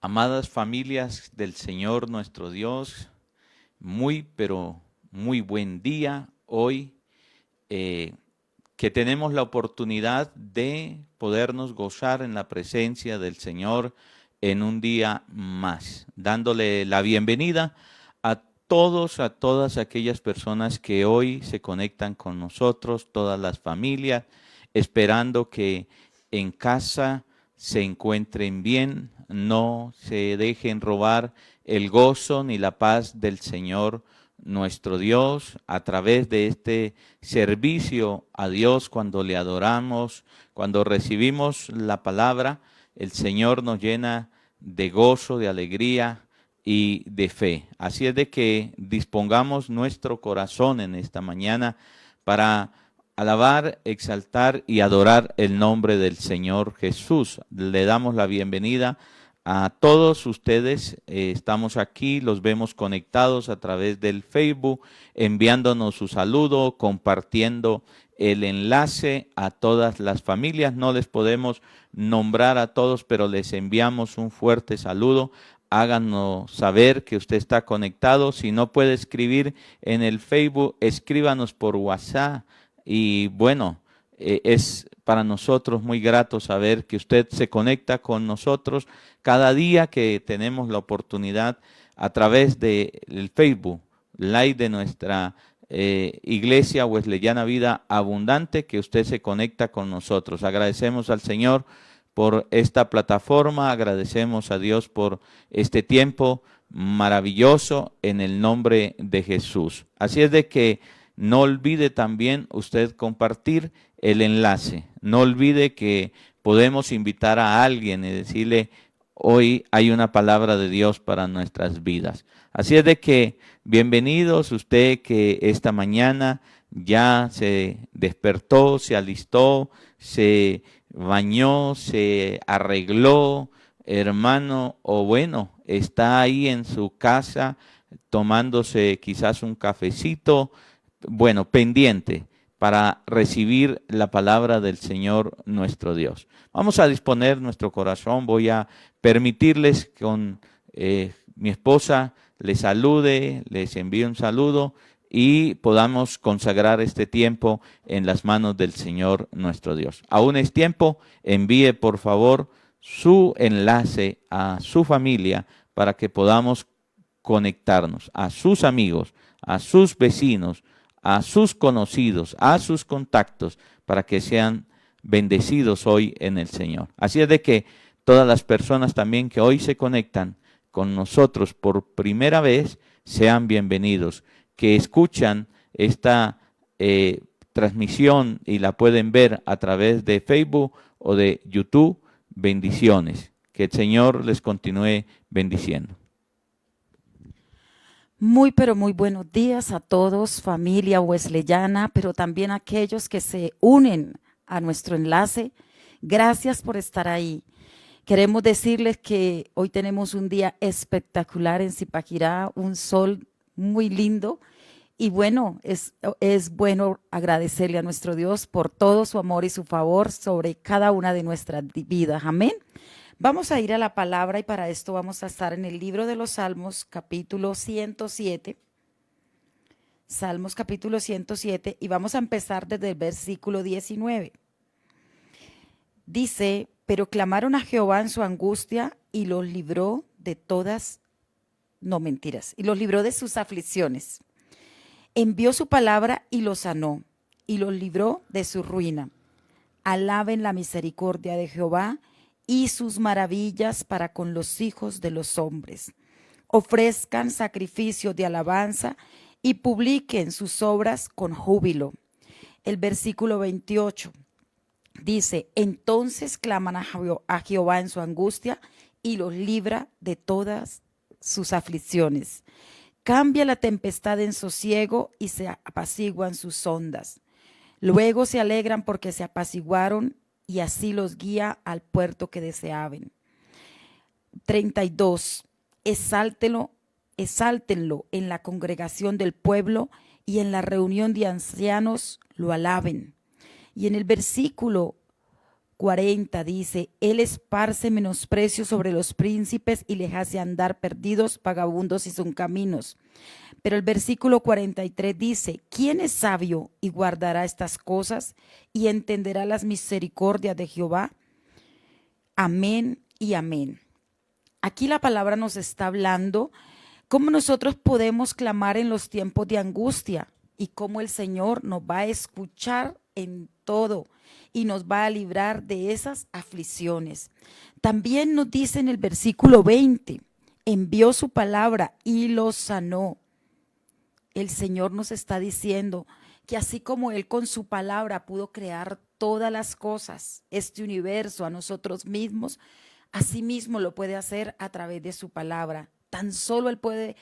Amadas familias del Señor nuestro Dios, pero muy buen día hoy, que tenemos la oportunidad de podernos gozar en la presencia del Señor en un día más, dándole la bienvenida a todas aquellas personas que hoy se conectan con nosotros, todas las familias, esperando que en casa se encuentren bien, no se dejen robar el gozo ni la paz del Señor nuestro Dios a través de este servicio a Dios cuando le adoramos, cuando recibimos la palabra, el Señor nos llena de gozo, de alegría y de fe. Así es de que dispongamos nuestro corazón en esta mañana para alabar, exaltar y adorar el nombre del Señor Jesús. Le damos la bienvenida a todos ustedes. Estamos aquí, los vemos conectados a través del Facebook, enviándonos su saludo, compartiendo el enlace a todas las familias. No les podemos nombrar a todos, pero les enviamos un fuerte saludo. Háganos saber que usted está conectado. Si no puede escribir en el Facebook, escríbanos por WhatsApp. Y bueno, es para nosotros muy grato saber que usted se conecta con nosotros cada día que tenemos la oportunidad a través del Facebook Live de nuestra Iglesia Wesleyana Vida Abundante, que usted se conecta con nosotros. Agradecemos al Señor por esta plataforma, agradecemos a Dios por este tiempo maravilloso en el nombre de Jesús. Así es de que no olvide también usted compartir el enlace. No olvide que podemos invitar a alguien y decirle, hoy hay una palabra de Dios para nuestras vidas. Así es de que bienvenidos usted que esta mañana ya se despertó, se alistó, se bañó, se arregló, hermano, o bueno, está ahí en su casa tomándose quizás un cafecito, bueno, pendiente para recibir la palabra del Señor nuestro Dios. Vamos a disponer nuestro corazón. Voy a permitirles con mi esposa les salude, les envíe un saludo y podamos consagrar este tiempo en las manos del Señor nuestro Dios. Aún es tiempo, envíe por favor su enlace a su familia para que podamos conectarnos a sus amigos, a sus vecinos, a sus conocidos, a sus contactos, para que sean bendecidos hoy en el Señor. Así es de que todas las personas también que hoy se conectan con nosotros por primera vez, sean bienvenidos, que escuchan esta transmisión y la pueden ver a través de Facebook o de YouTube. Bendiciones. Que el Señor les continúe bendiciendo. Muy, pero muy buenos días a todos, familia wesleyana, pero también a aquellos que se unen a nuestro enlace. Gracias por estar ahí. Queremos decirles que hoy tenemos un día espectacular en Zipaquirá, un sol muy lindo. Y bueno, es bueno agradecerle a nuestro Dios por todo su amor y su favor sobre cada una de nuestras vidas. Amén. Vamos a ir a la palabra y para esto vamos a estar en el libro de los Salmos, capítulo 107. Salmos, capítulo 107, y vamos a empezar desde el versículo 19. Dice, pero clamaron a Jehová en su angustia y los libró de todas, no mentiras, y los libró de sus aflicciones. Envió su palabra y los sanó, y los libró de su ruina. Alaben la misericordia de Jehová y sus maravillas para con los hijos de los hombres. Ofrezcan sacrificios de alabanza y publiquen sus obras con júbilo. El versículo 28 dice, entonces claman a Jehová en su angustia y los libra de todas sus aflicciones. Cambia la tempestad en sosiego y se apaciguan sus ondas. Luego se alegran porque se apaciguaron y así los guía al puerto que deseaban. 32. Exáltenlo en la congregación del pueblo y en la reunión de ancianos lo alaben. Y en el versículo 40 dice, Él esparce menosprecio sobre los príncipes y les hace andar perdidos, vagabundos y sin caminos. Pero el versículo 43 dice, ¿quién es sabio y guardará estas cosas y entenderá las misericordias de Jehová? Amén y amén. Aquí la palabra nos está hablando cómo nosotros podemos clamar en los tiempos de angustia y cómo el Señor nos va a escuchar en todo y nos va a librar de esas aflicciones. También nos dice en el versículo 20, envió su palabra y los sanó. El Señor nos está diciendo que así como Él con su palabra pudo crear todas las cosas, este universo, a nosotros mismos, así mismo lo puede hacer a través de su palabra. Tan solo Él puede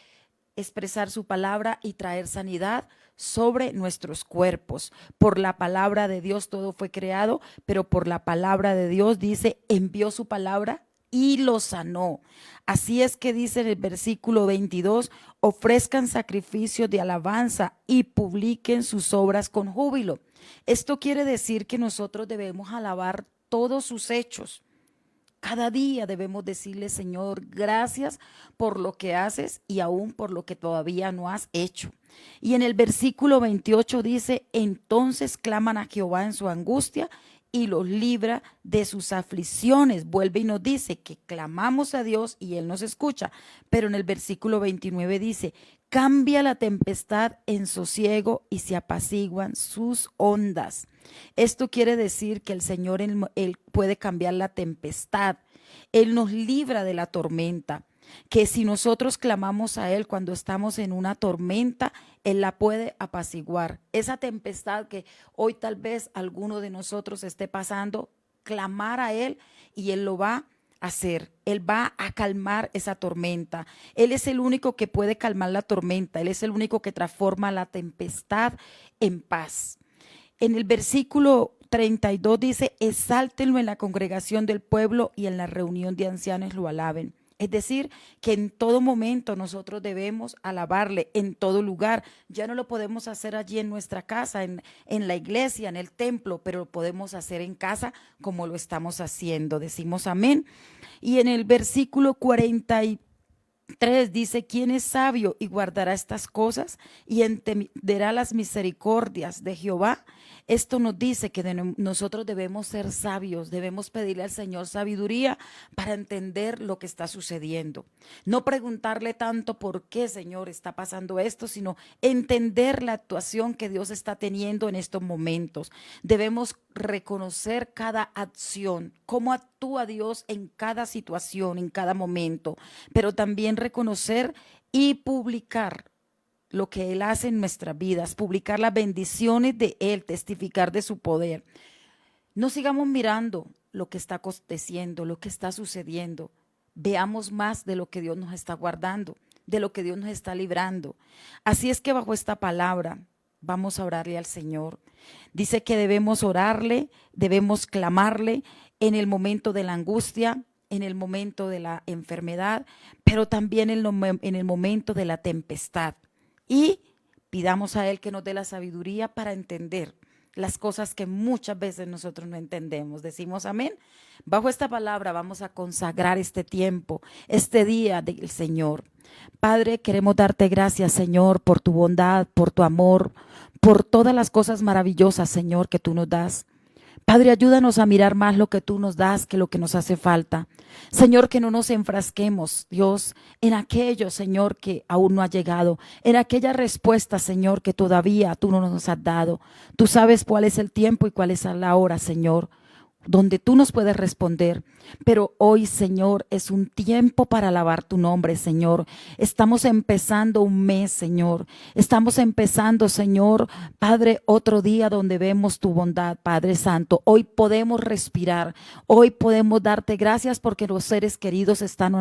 expresar su palabra y traer sanidad sobre nuestros cuerpos. Por la palabra de Dios todo fue creado, pero por la palabra de Dios dice, envió su palabra y lo sanó. Así es que dice en el versículo 22, ofrezcan sacrificios de alabanza y publiquen sus obras con júbilo. Esto quiere decir que nosotros debemos alabar todos sus hechos. Cada día debemos decirle, Señor, gracias por lo que haces y aún por lo que todavía no has hecho. Y en el versículo 28 dice, entonces claman a Jehová en su angustia y los libra de sus aflicciones. Vuelve y nos dice que clamamos a Dios y Él nos escucha. Pero en el versículo 29 dice, cambia la tempestad en sosiego y se apaciguan sus ondas. Esto quiere decir que el Señor, Él puede cambiar la tempestad. Él nos libra de la tormenta. Que si nosotros clamamos a Él cuando estamos en una tormenta, Él la puede apaciguar. Esa tempestad que hoy tal vez alguno de nosotros esté pasando, clamar a Él y Él lo va a hacer. Él va a calmar esa tormenta. Él es el único que puede calmar la tormenta. Él es el único que transforma la tempestad en paz. En el versículo 32 dice, exáltenlo en la congregación del pueblo y en la reunión de ancianos lo alaben. Es decir, que en todo momento nosotros debemos alabarle, en todo lugar. Ya no lo podemos hacer allí en nuestra casa, en la iglesia, en el templo, pero lo podemos hacer en casa como lo estamos haciendo. Decimos amén. Y en el versículo 43 dice, ¿quién es sabio y guardará estas cosas y entenderá las misericordias de Jehová? Esto nos dice que nosotros debemos ser sabios, debemos pedirle al Señor sabiduría para entender lo que está sucediendo. No preguntarle tanto por qué, Señor, está pasando esto, sino entender la actuación que Dios está teniendo en estos momentos. Debemos reconocer cada acción, cómo actúa Dios en cada situación, en cada momento, pero también reconocer y publicar lo que Él hace en nuestras vidas, publicar las bendiciones de Él, testificar de su poder. No sigamos mirando lo que está aconteciendo, lo que está sucediendo. Veamos más de lo que Dios nos está guardando, de lo que Dios nos está librando. Así es que bajo esta palabra vamos a orarle al Señor. Dice que debemos orarle, debemos clamarle en el momento de la angustia, en el momento de la enfermedad, pero también en el momento de la tempestad. Y pidamos a Él que nos dé la sabiduría para entender las cosas que muchas veces nosotros no entendemos. Decimos amén. Bajo esta palabra vamos a consagrar este tiempo, este día del Señor. Padre, queremos darte gracias, Señor, por tu bondad, por tu amor, por todas las cosas maravillosas, Señor, que tú nos das. Padre, ayúdanos a mirar más lo que tú nos das que lo que nos hace falta. Señor, que no nos enfrasquemos, Dios, en aquello, Señor, que aún no ha llegado, en aquella respuesta, Señor, que todavía tú no nos has dado. Tú sabes cuál es el tiempo y cuál es la hora, Señor, donde tú nos puedes responder. Pero hoy, Señor, es un tiempo para alabar tu nombre, Señor. Estamos empezando un mes, Señor. Estamos empezando, Señor, Padre, otro día donde vemos tu bondad, Padre Santo. Hoy podemos respirar. Hoy podemos darte gracias porque los seres queridos están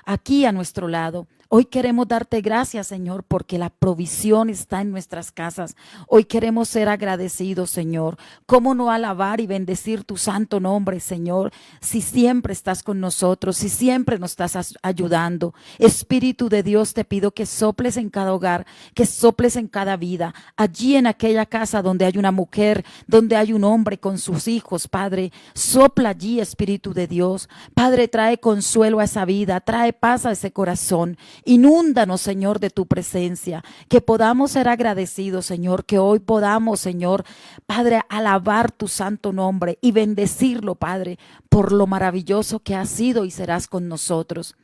aquí a nuestro lado. Hoy queremos darte gracias, Señor, porque la provisión está en nuestras casas. Hoy queremos ser agradecidos, Señor. ¿Cómo no alabar y bendecir tu santo nombre, Señor? Si siempre estás con nosotros, si siempre nos estás ayudando. Espíritu de Dios, te pido que soples en cada hogar, que soples en cada vida. Allí en aquella casa donde hay una mujer, donde hay un hombre con sus hijos, Padre, sopla allí, Espíritu de Dios. Padre, trae consuelo a esa vida, trae paz a ese corazón. Inúndanos, Señor, de tu presencia, que podamos ser agradecidos, Señor, que hoy podamos, Señor, Padre, alabar tu santo nombre y bendecirlo, Padre, por lo maravilloso que has sido y serás con nosotros.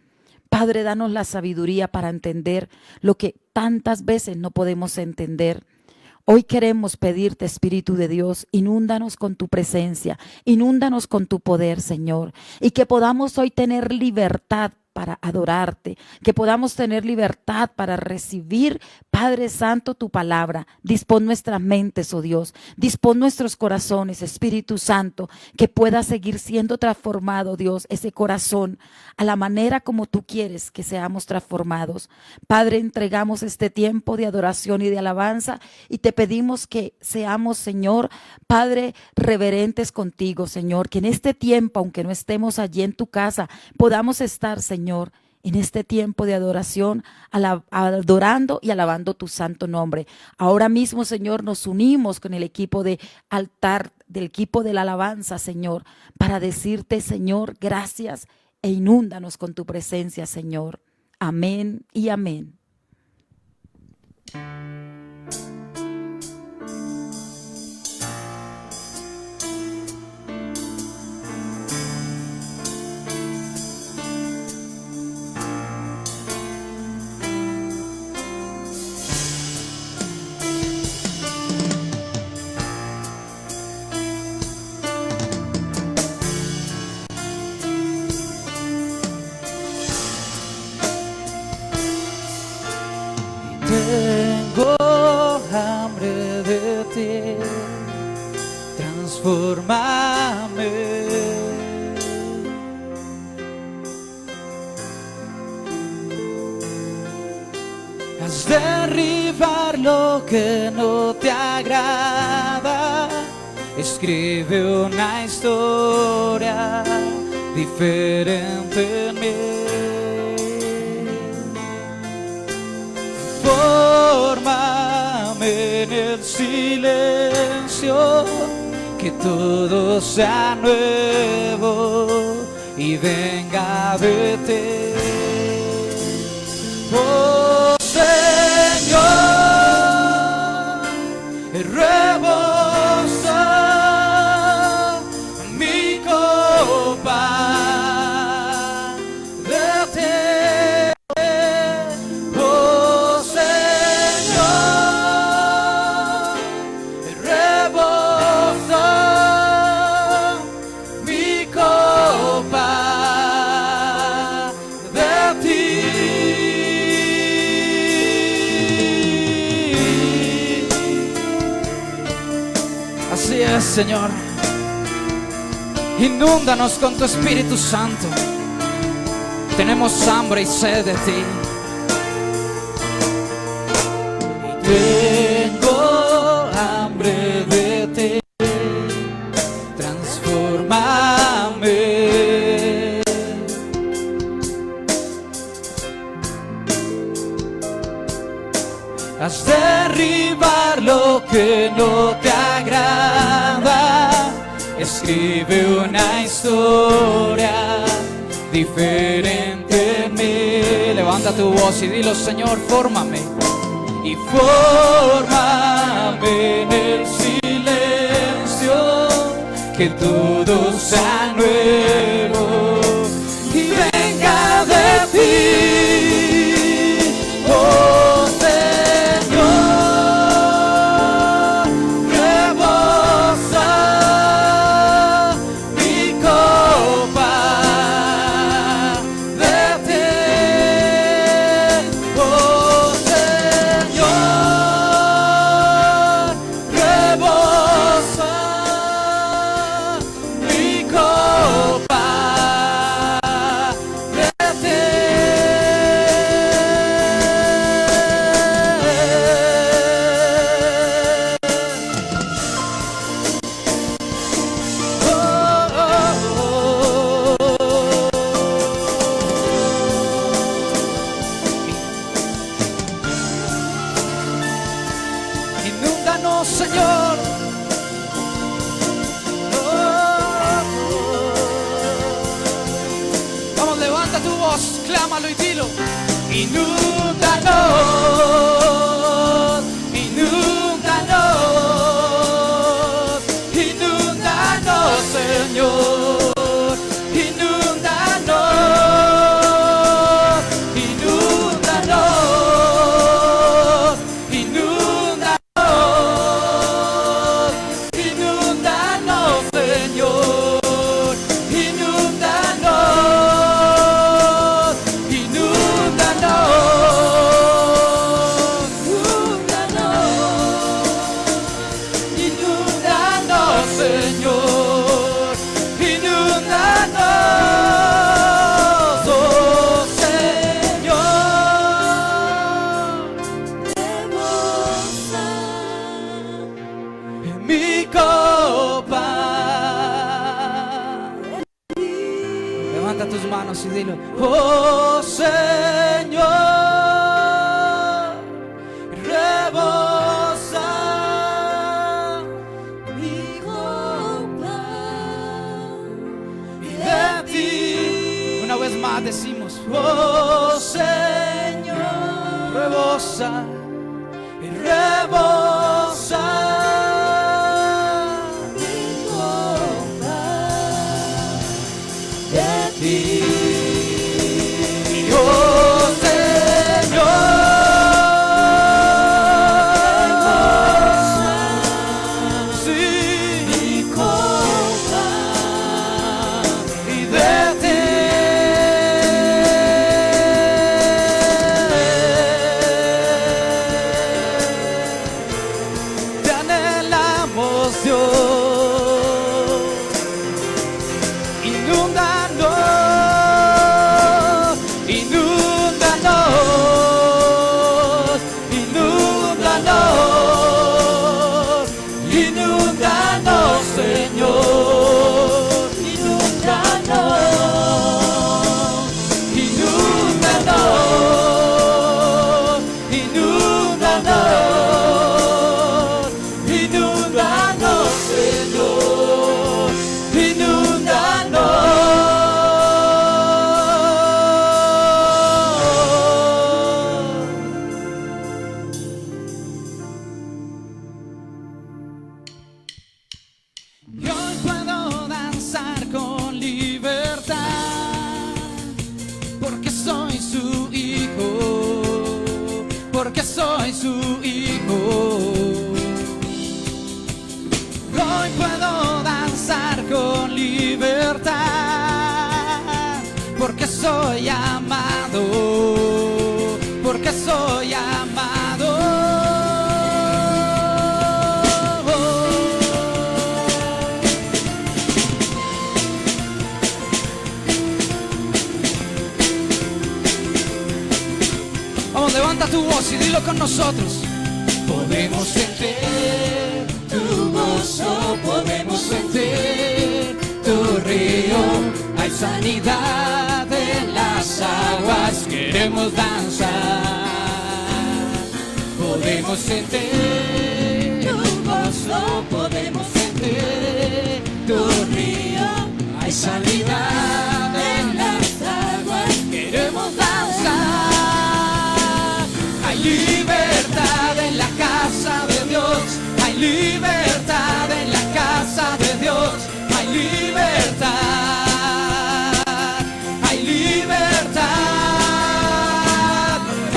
Padre, danos la sabiduría para entender lo que tantas veces no podemos entender. Hoy queremos pedirte, Espíritu de Dios, inúndanos con tu presencia, inúndanos con tu poder, Señor, y que podamos hoy tener libertad para adorarte, que podamos tener libertad para recibir, Padre Santo, tu palabra. Dispón nuestras mentes, oh Dios, dispón nuestros corazones, Espíritu Santo, que pueda seguir siendo transformado, Dios, ese corazón a la manera como tú quieres que seamos transformados. Padre, entregamos este tiempo de adoración y de alabanza y te pedimos que seamos, Señor, Padre, reverentes contigo, Señor, que en este tiempo, aunque no estemos allí en tu casa, podamos estar, Señor, en este tiempo de adoración, adorando y alabando tu santo nombre. Ahora mismo, Señor, nos unimos con el equipo de altar, del equipo de la alabanza, Señor, para decirte, Señor, gracias e inúndanos con tu presencia, Señor. Amén y amén. Tengo hambre de ti, transfórmame. Haz derribar lo que no te agrada, escribe una historia diferente en mí. Fórmame en el silencio, que todo sea nuevo y venga de ti. Oh Señor, rebosa mi copa de ti. Así es, Señor. Inúndanos con tu Espíritu Santo. Tenemos hambre y sed de ti. Tengo hambre de ti. Transfórmame. Haz derribar lo que no te agrada, escribe una historia diferente en mí. Levanta tu voz y dilo: Señor, fórmame. Y fórmame en el silencio, que todo sea nuevo y venga de ti. Oh Señor, rebosa mi copa de ti. Oh Señor, rebosa mi copa voz, clámalo y dilo. Inúndanos, inúndanos, inúndanos, Señor, inúndanos, inúndanos, inúndanos, inúndanos, Señor, inúndanos, inúndanos, inúndanos, Señor, inúndanos, oh Señor, en mi copa. Levanta tus manos y dilo. Oh Señor, rebosa mi copa y de ti. Una vez más decimos. Oh Señor, rebosa y rebosa mi copa de ti. Oh Señor, sí, mi copa y de ti. Te anhelamos, Dios. Inúndanos, inúndanos, inúndanos, inúndanos, Señor, inúndanos, inúndanos, inúndanos, inúndanos, Señor, Y hoy puedo danzar con libertad, porque soy su hijo, porque soy su hijo. Hoy puedo danzar con libertad, porque soy amado, porque soy amado. Vamos, levanta tu voz y dilo con nosotros. Podemos sentir tu gozo, podemos sentir tu río. Hay sanidad en las aguas, queremos danzar. Podemos sentir tu gozo, podemos sentir tu río. Hay sanidad en las aguas, queremos danzar. Hay libertad en la casa de Dios, hay libertad en la casa de Dios, hay libertad, hay libertad,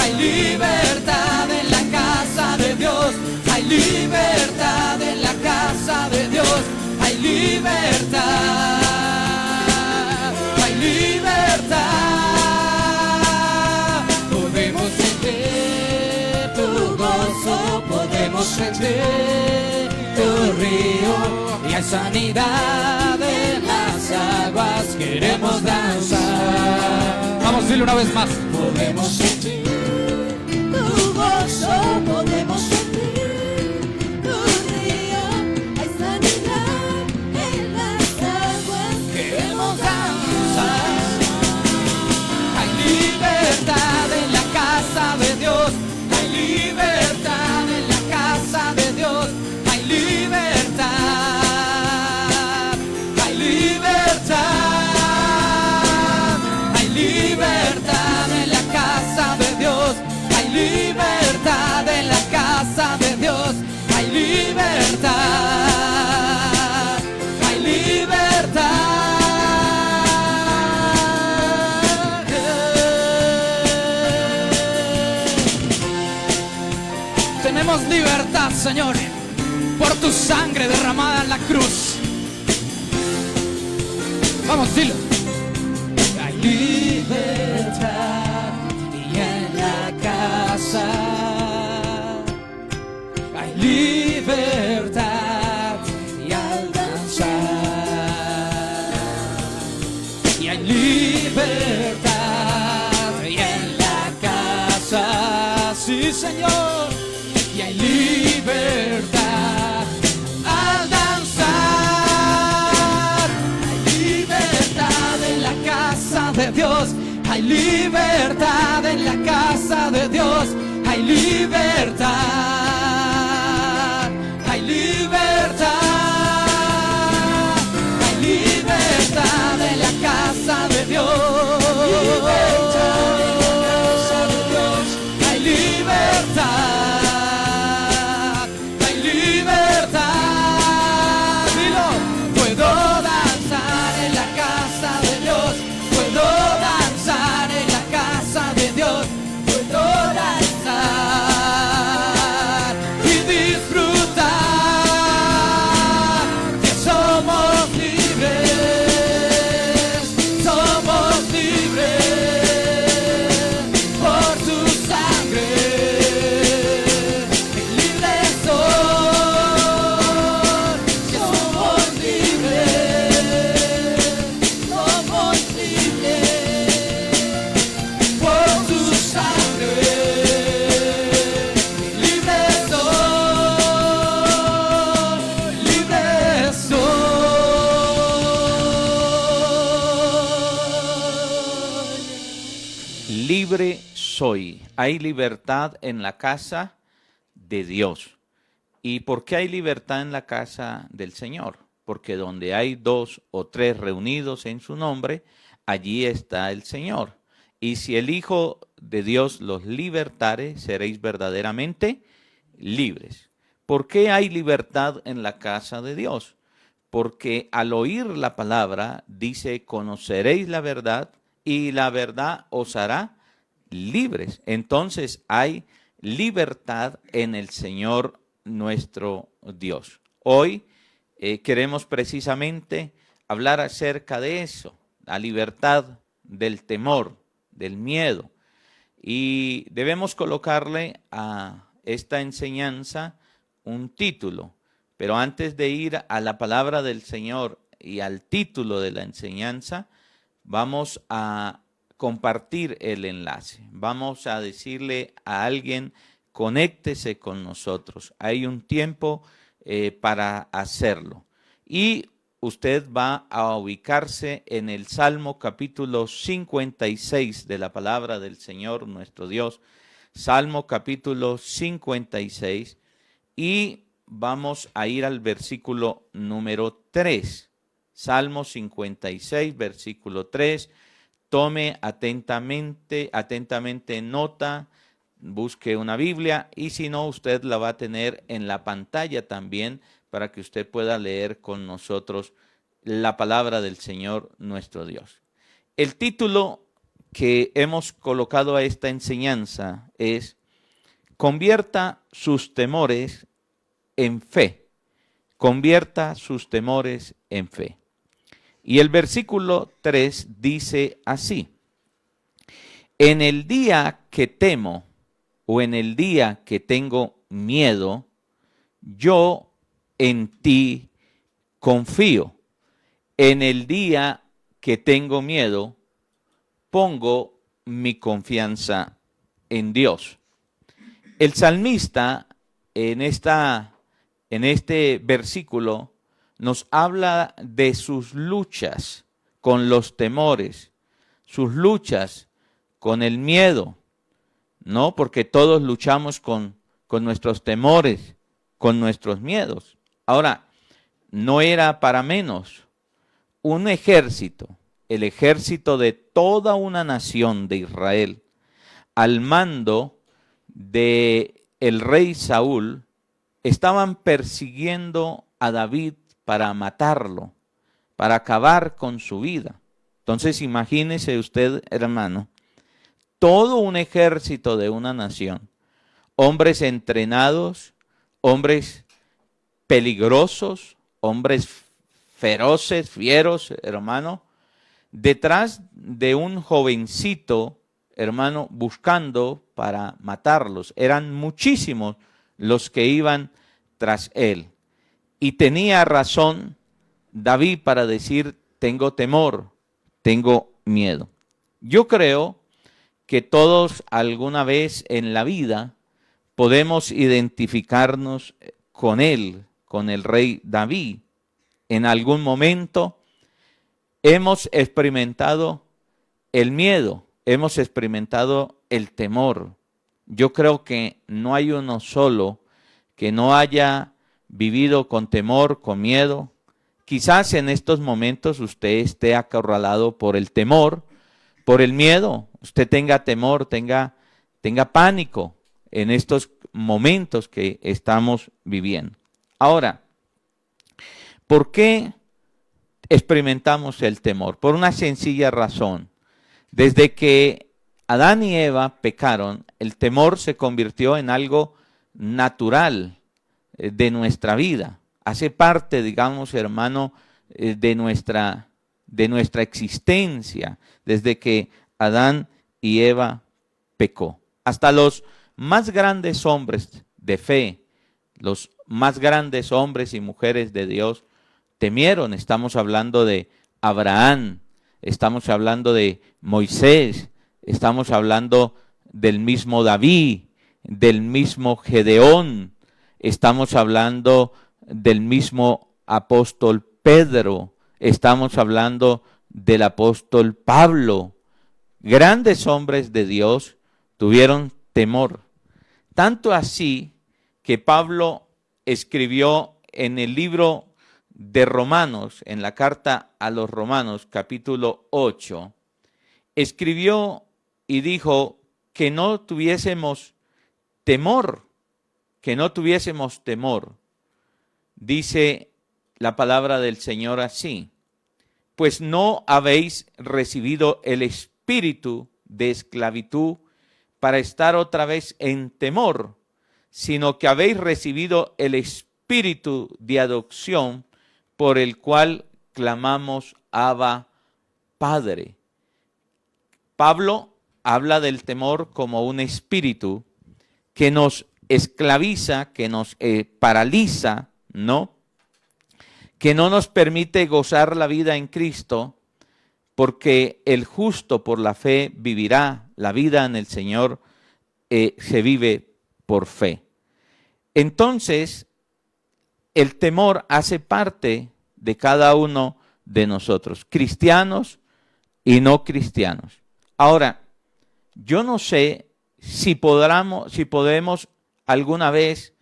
hay libertad en la casa de Dios, hay libertad en la casa de Dios, hay libertad, hay libertad. Podemos sentir tu gozo, podemos sentir tu río, y hay sanidad en las aguas, queremos danzar. Vamos, dile una vez más. Podemos sentir Tu gozo, podemos sentir tu río, hay sanidad en las aguas, queremos danzar. Hay libertad en la casa de Dios, hay libertad en la casa de Dios, hay libertad, hay libertad, hay libertad. libertad, Señor, por tu sangre derramada en la cruz. Vamos, dilo. Hay libertad y en la casa hay libertad y al danzar y hay libertad y en la casa, sí, Señor, y hay libertad al danzar. Hay libertad en la casa de Dios, hay libertad en la casa de Dios, hay libertad, hay libertad, hay libertad en la casa de Dios. Hay libertad, hay libertad. Dilo. Puedo danzar en la casa de Dios, puedo danzar en la casa de Dios, puedo danzar y disfrutar que somos libres, somos libres por su sangre. Libres son, que somos libres, somos libres por su sangre. Libres son, libres son. Libre soy. Hay libertad en la casa de Dios. ¿Y por qué hay libertad en la casa del Señor? Porque donde hay 2 o 3 reunidos en su nombre, allí está el Señor. Y si el Hijo de Dios los libertare, seréis verdaderamente libres. ¿Por qué hay libertad en la casa de Dios? Porque al oír la palabra, dice, conoceréis la verdad y la verdad os hará libres. Entonces hay libertad en el Señor nuestro Dios. Hoy queremos precisamente hablar acerca de eso, la libertad del temor, del miedo. Y debemos colocarle a esta enseñanza un título. Pero antes de ir a la palabra del Señor y al título de la enseñanza, vamos a compartir el enlace. Vamos a decirle a alguien, conéctese con nosotros. Hay un tiempo para hacerlo. Y usted va a ubicarse en el Salmo capítulo 56 de la palabra del Señor nuestro Dios. Salmo capítulo 56 y vamos a ir al versículo número 3. Salmo 56, versículo 3. Tome atentamente nota, busque una Biblia y si no, usted la va a tener en la pantalla también para que usted pueda leer con nosotros la palabra del Señor nuestro Dios. El título que hemos colocado a esta enseñanza es Convierta sus temores en fe. Convierta sus temores en fe. Y el versículo 3 dice así: en el día que temo o en el día que tengo miedo, yo en ti confío. En el día que tengo miedo, pongo mi confianza en Dios. El salmista en este versículo nos habla de sus luchas con los temores, sus luchas con el miedo, ¿no? Porque todos luchamos con nuestros temores, con nuestros miedos. Ahora, no era para menos. Un ejército, el ejército de toda una nación de Israel, al mando de el rey Saúl, estaban persiguiendo a David para matarlo, para acabar con su vida. Entonces imagínese usted, hermano, todo un ejército de una nación, hombres entrenados, hombres peligrosos, hombres feroces, fieros, hermano, detrás de un jovencito, hermano, buscando para matarlos. Eran muchísimos los que iban tras él. Y tenía razón David para decir, tengo temor, tengo miedo. Yo creo que todos alguna vez en la vida podemos identificarnos con él, con el rey David. En algún momento hemos experimentado el miedo, hemos experimentado el temor. Yo creo que no hay uno solo que no haya vivido con temor, con miedo. Quizás en estos momentos usted esté acorralado por el temor, por el miedo. Usted tenga temor, tenga pánico en estos momentos que estamos viviendo. Ahora, ¿por qué experimentamos el temor? Por una sencilla razón. Desde que Adán y Eva pecaron, el temor se convirtió en algo natural de nuestra vida. Hace parte, digamos, hermano, de nuestra existencia, desde que Adán y Eva pecó. Hasta los más grandes hombres de fe, los más grandes hombres y mujeres de Dios, temieron. Estamos hablando de Abraham, estamos hablando de Moisés, estamos hablando del mismo David, del mismo Gedeón, estamos hablando del mismo apóstol Pedro, estamos hablando del apóstol Pablo. Grandes hombres de Dios tuvieron temor. Tanto así que Pablo escribió en el libro de Romanos, en la carta a los Romanos, capítulo 8, escribió y dijo que no tuviésemos temor, que no tuviésemos temor. Dice la palabra del Señor así: pues no habéis recibido el espíritu de esclavitud para estar otra vez en temor, sino que habéis recibido el espíritu de adopción, por el cual clamamos Abba, Padre. Pablo habla del temor como un espíritu que nos esclaviza, que nos paraliza, ¿no? Que no nos permite gozar la vida en Cristo, porque el justo por la fe vivirá. La vida en el Señor se vive por fe. Entonces, el temor hace parte de cada uno de nosotros, cristianos y no cristianos. Ahora, yo no sé si podemos alguna vez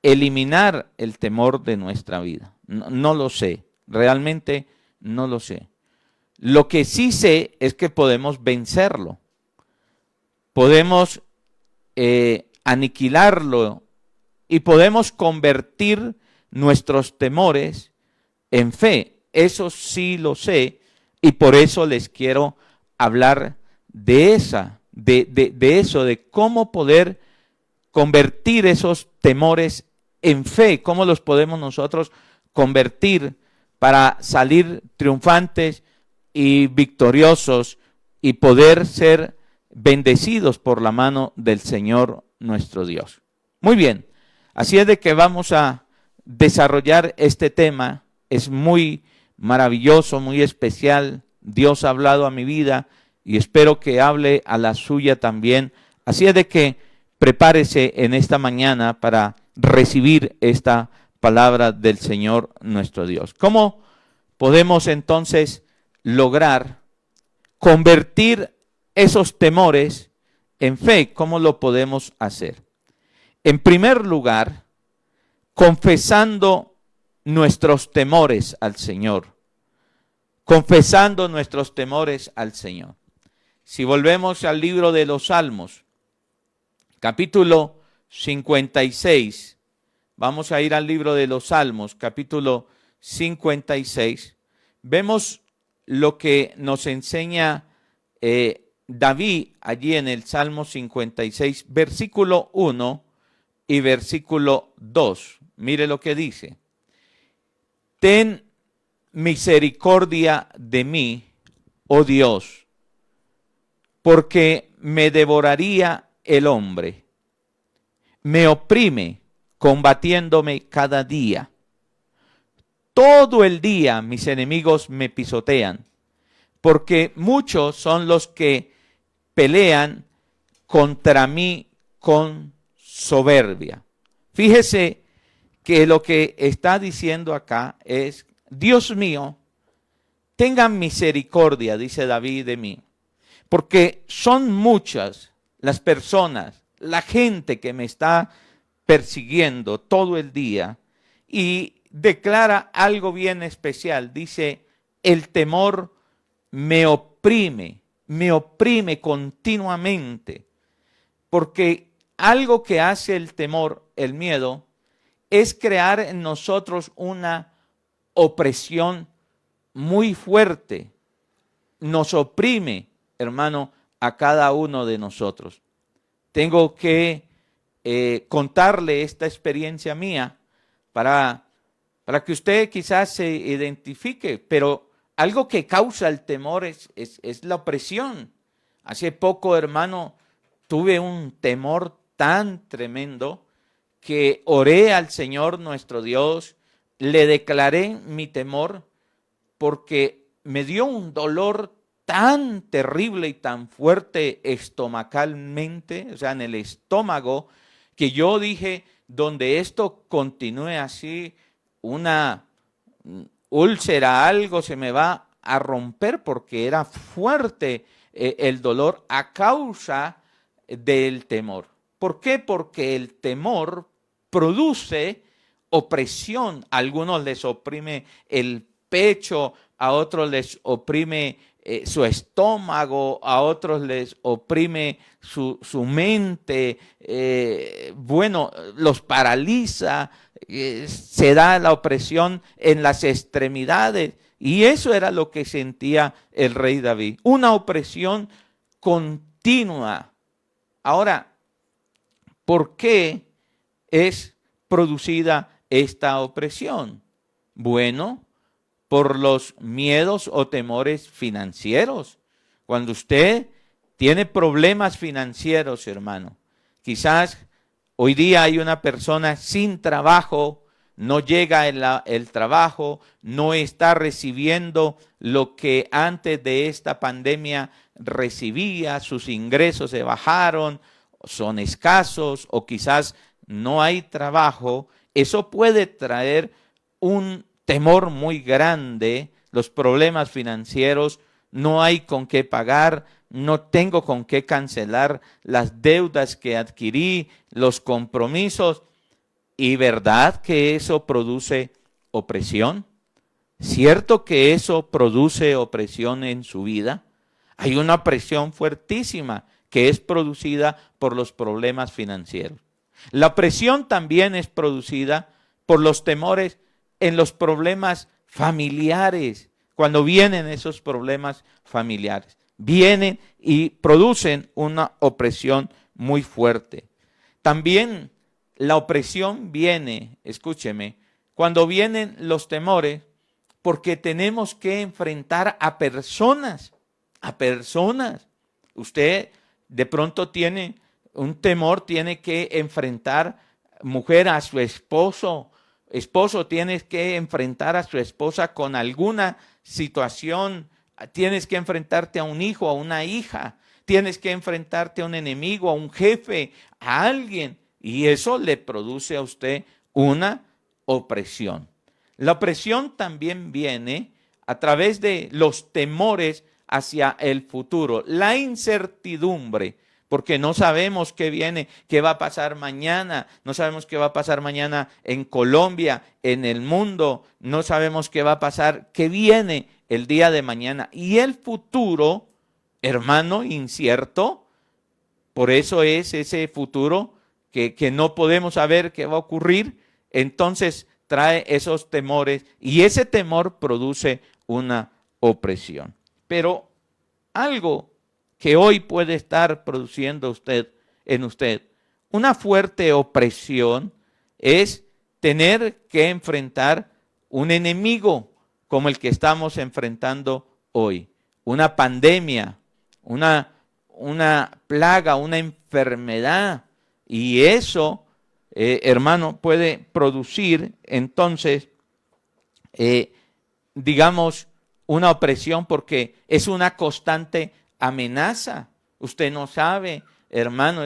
eliminar el temor de nuestra vida. No lo sé, realmente no lo sé. Lo que sí sé es que podemos vencerlo. Podemos aniquilarlo y podemos convertir nuestros temores en fe. Eso sí lo sé y por eso les quiero hablar de eso, de cómo poder convertir esos temores en fe, cómo los podemos nosotros convertir para salir triunfantes y victoriosos y poder ser bendecidos por la mano del Señor nuestro Dios. Muy bien, así es de que vamos a desarrollar este tema. Es muy maravilloso, muy especial. Dios ha hablado a mi vida y espero que hable a la suya también. Así es de que prepárese en esta mañana para recibir esta palabra del Señor nuestro Dios. ¿Cómo podemos entonces lograr convertir esos temores en fe? ¿Cómo lo podemos hacer? En primer lugar, confesando nuestros temores al Señor. Confesando nuestros temores al Señor. Si volvemos al libro de los Salmos, capítulo 56, vamos a ir al libro de los Salmos, capítulo 56, vemos lo que nos enseña David allí en el Salmo 56, versículo 1 y versículo 2. Mire lo que dice. Ten misericordia de mí, oh Dios, porque me devoraría el hombre. Me oprime, combatiéndome cada día. Todo el día mis enemigos me pisotean, porque muchos son los que pelean contra mí con soberbia. Fíjese que lo que está diciendo acá es, Dios mío, tengan misericordia, dice David, de mí, porque son muchas las personas, la gente que me está persiguiendo todo el día, y declara algo bien especial. Dice, el temor me oprime continuamente, porque algo que hace el temor, el miedo, es crear en nosotros una opresión muy fuerte. Nos oprime, hermano, a cada uno de nosotros. Tengo que contarle esta experiencia mía para que usted quizás se identifique, pero algo que causa el temor es la opresión. Hace poco, hermano, tuve un temor tan tremendo que oré al Señor nuestro Dios, le declaré mi temor porque me dio un dolor tan terrible y tan fuerte estomacalmente, o sea, en el estómago, que yo dije, donde esto continúe así, una úlcera, algo se me va a romper, porque era fuerte el dolor a causa del temor. ¿Por qué? Porque el temor produce opresión. A algunos les oprime el pecho, a otros les oprime su estómago, a otros les oprime su mente, los paraliza, se da la opresión en las extremidades. Y eso era lo que sentía el rey David, una opresión continua. Ahora, ¿por qué es producida esta opresión? Bueno, por los miedos o temores financieros. Cuando usted tiene problemas financieros, hermano, quizás hoy día hay una persona sin trabajo, no llega el trabajo, no está recibiendo lo que antes de esta pandemia recibía, sus ingresos se bajaron, son escasos o quizás no hay trabajo. Eso puede traer un temor muy grande, los problemas financieros, no hay con qué pagar, no tengo con qué cancelar las deudas que adquirí, los compromisos. ¿Y verdad que eso produce opresión? ¿Cierto que eso produce opresión en su vida? Hay una opresión fuertísima que es producida por los problemas financieros. La opresión también es producida por los temores en los problemas familiares. Cuando vienen esos problemas familiares, vienen y producen una opresión muy fuerte. También la opresión viene, escúcheme, cuando vienen los temores, porque tenemos que enfrentar a personas. Usted de pronto tiene un temor, tiene que enfrentar, mujer, a su esposo. Esposo, tienes que enfrentar a su esposa con alguna situación. Tienes que enfrentarte a un hijo, a una hija. Tienes que enfrentarte a un enemigo, a un jefe, a alguien. Y eso le produce a usted una opresión. La opresión también viene a través de los temores hacia el futuro, la incertidumbre, porque no sabemos qué viene, qué va a pasar mañana, no sabemos qué va a pasar mañana en Colombia, en el mundo, no sabemos qué va a pasar, qué viene el día de mañana. Y el futuro, hermano, incierto, por eso es ese futuro que no podemos saber qué va a ocurrir, entonces trae esos temores y ese temor produce una opresión. Pero algo que hoy puede estar produciendo en usted una fuerte opresión es tener que enfrentar un enemigo como el que estamos enfrentando hoy, una pandemia, una plaga, una enfermedad, y eso, hermano, puede producir entonces, digamos, una opresión porque es una constante amenaza. Usted no sabe, hermano,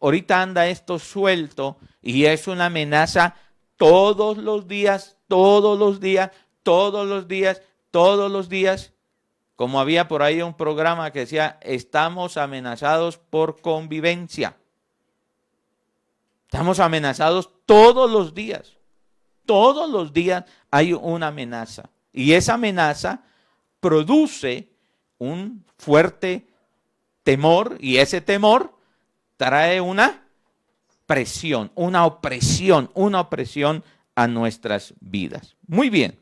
ahorita anda esto suelto y es una amenaza todos los días, todos los días, todos los días, todos los días. Como había por ahí un programa que decía, estamos amenazados por convivencia. Estamos amenazados todos los días. Todos los días hay una amenaza. Y esa amenaza produce un fuerte temor, y ese temor trae una presión, una opresión a nuestras vidas. Muy bien.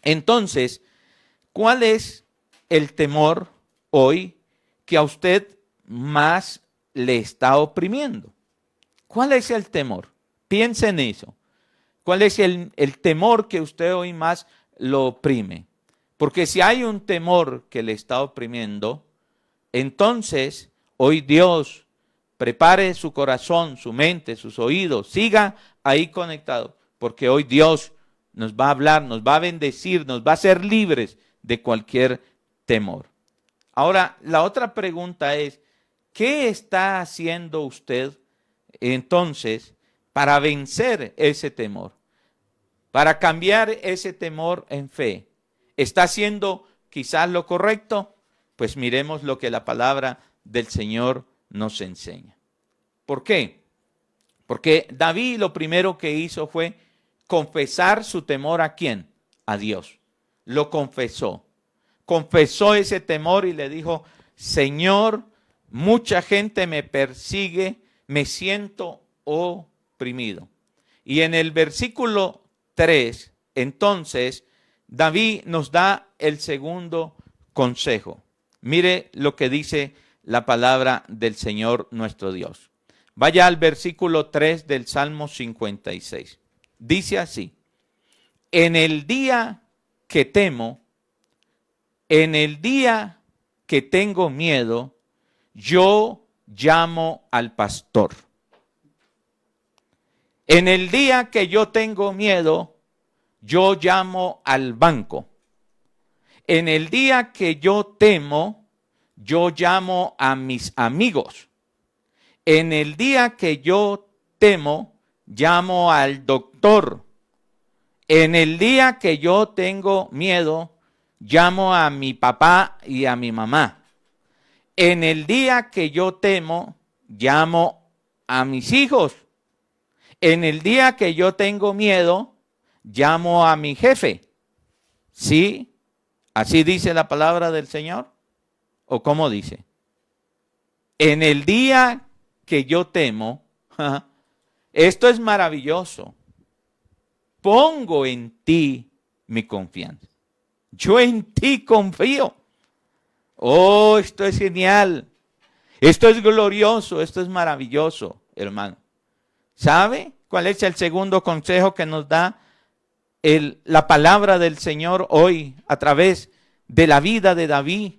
Entonces, ¿cuál es el temor hoy que a usted más le está oprimiendo? ¿Cuál es el temor? Piense en eso. ¿Cuál es el temor que usted hoy más lo oprime? Porque si hay un temor que le está oprimiendo, entonces hoy Dios prepare su corazón, su mente, sus oídos, siga ahí conectado, porque hoy Dios nos va a hablar, nos va a bendecir, nos va a hacer libres de cualquier temor. Ahora, la otra pregunta es, ¿qué está haciendo usted entonces para vencer ese temor? Para cambiar ese temor en fe. ¿Está haciendo quizás lo correcto? Pues miremos lo que la palabra del Señor nos enseña. ¿Por qué? Porque David lo primero que hizo fue confesar su temor ¿a quién? A Dios. Lo confesó. Confesó ese temor y le dijo, Señor, mucha gente me persigue, me siento oprimido. Y en el versículo 3, entonces, David nos da el segundo consejo. Mire lo que dice la palabra del Señor nuestro Dios. Vaya al versículo 3 del Salmo 56. Dice así, en el día que temo, en el día que tengo miedo, yo llamo al pastor. En el día que yo tengo miedo, yo llamo al banco. En el día que yo temo, yo llamo a mis amigos. En el día que yo temo, llamo al doctor. En el día que yo tengo miedo, llamo a mi papá y a mi mamá. En el día que yo temo, llamo a mis hijos. En el día que yo tengo miedo, llamo a mi jefe. ¿Sí? ¿Así dice la palabra del Señor? ¿O cómo dice? En el día que yo temo, esto es maravilloso. Pongo en ti mi confianza. Yo en ti confío. Oh, esto es genial. Esto es glorioso, esto es maravilloso, hermano. ¿Sabe cuál es el segundo consejo que nos da la palabra del Señor hoy a través de la vida de David?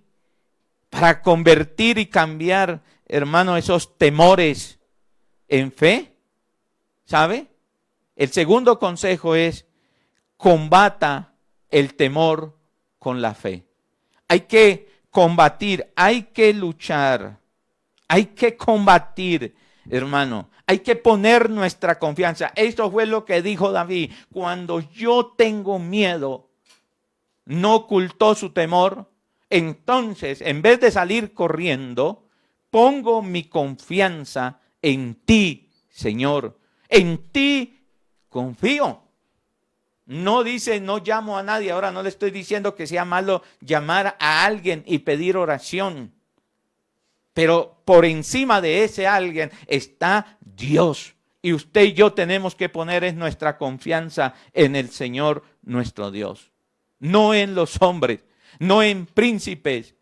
Para convertir y cambiar, hermano, esos temores en fe. ¿Sabe? El segundo consejo es combata el temor con la fe. Hay que combatir, hay que luchar, hay que combatir, hermano. Hay que poner nuestra confianza. Esto fue lo que dijo David. Cuando yo tengo miedo, no ocultó su temor. Entonces, en vez de salir corriendo, pongo mi confianza en ti, Señor. En ti confío. No dice, no llamo a nadie. Ahora no le estoy diciendo que sea malo llamar a alguien y pedir oración. Pero por encima de ese alguien está Dios. Y usted y yo tenemos que poner nuestra confianza en el Señor nuestro Dios. No en los hombres, no en príncipes,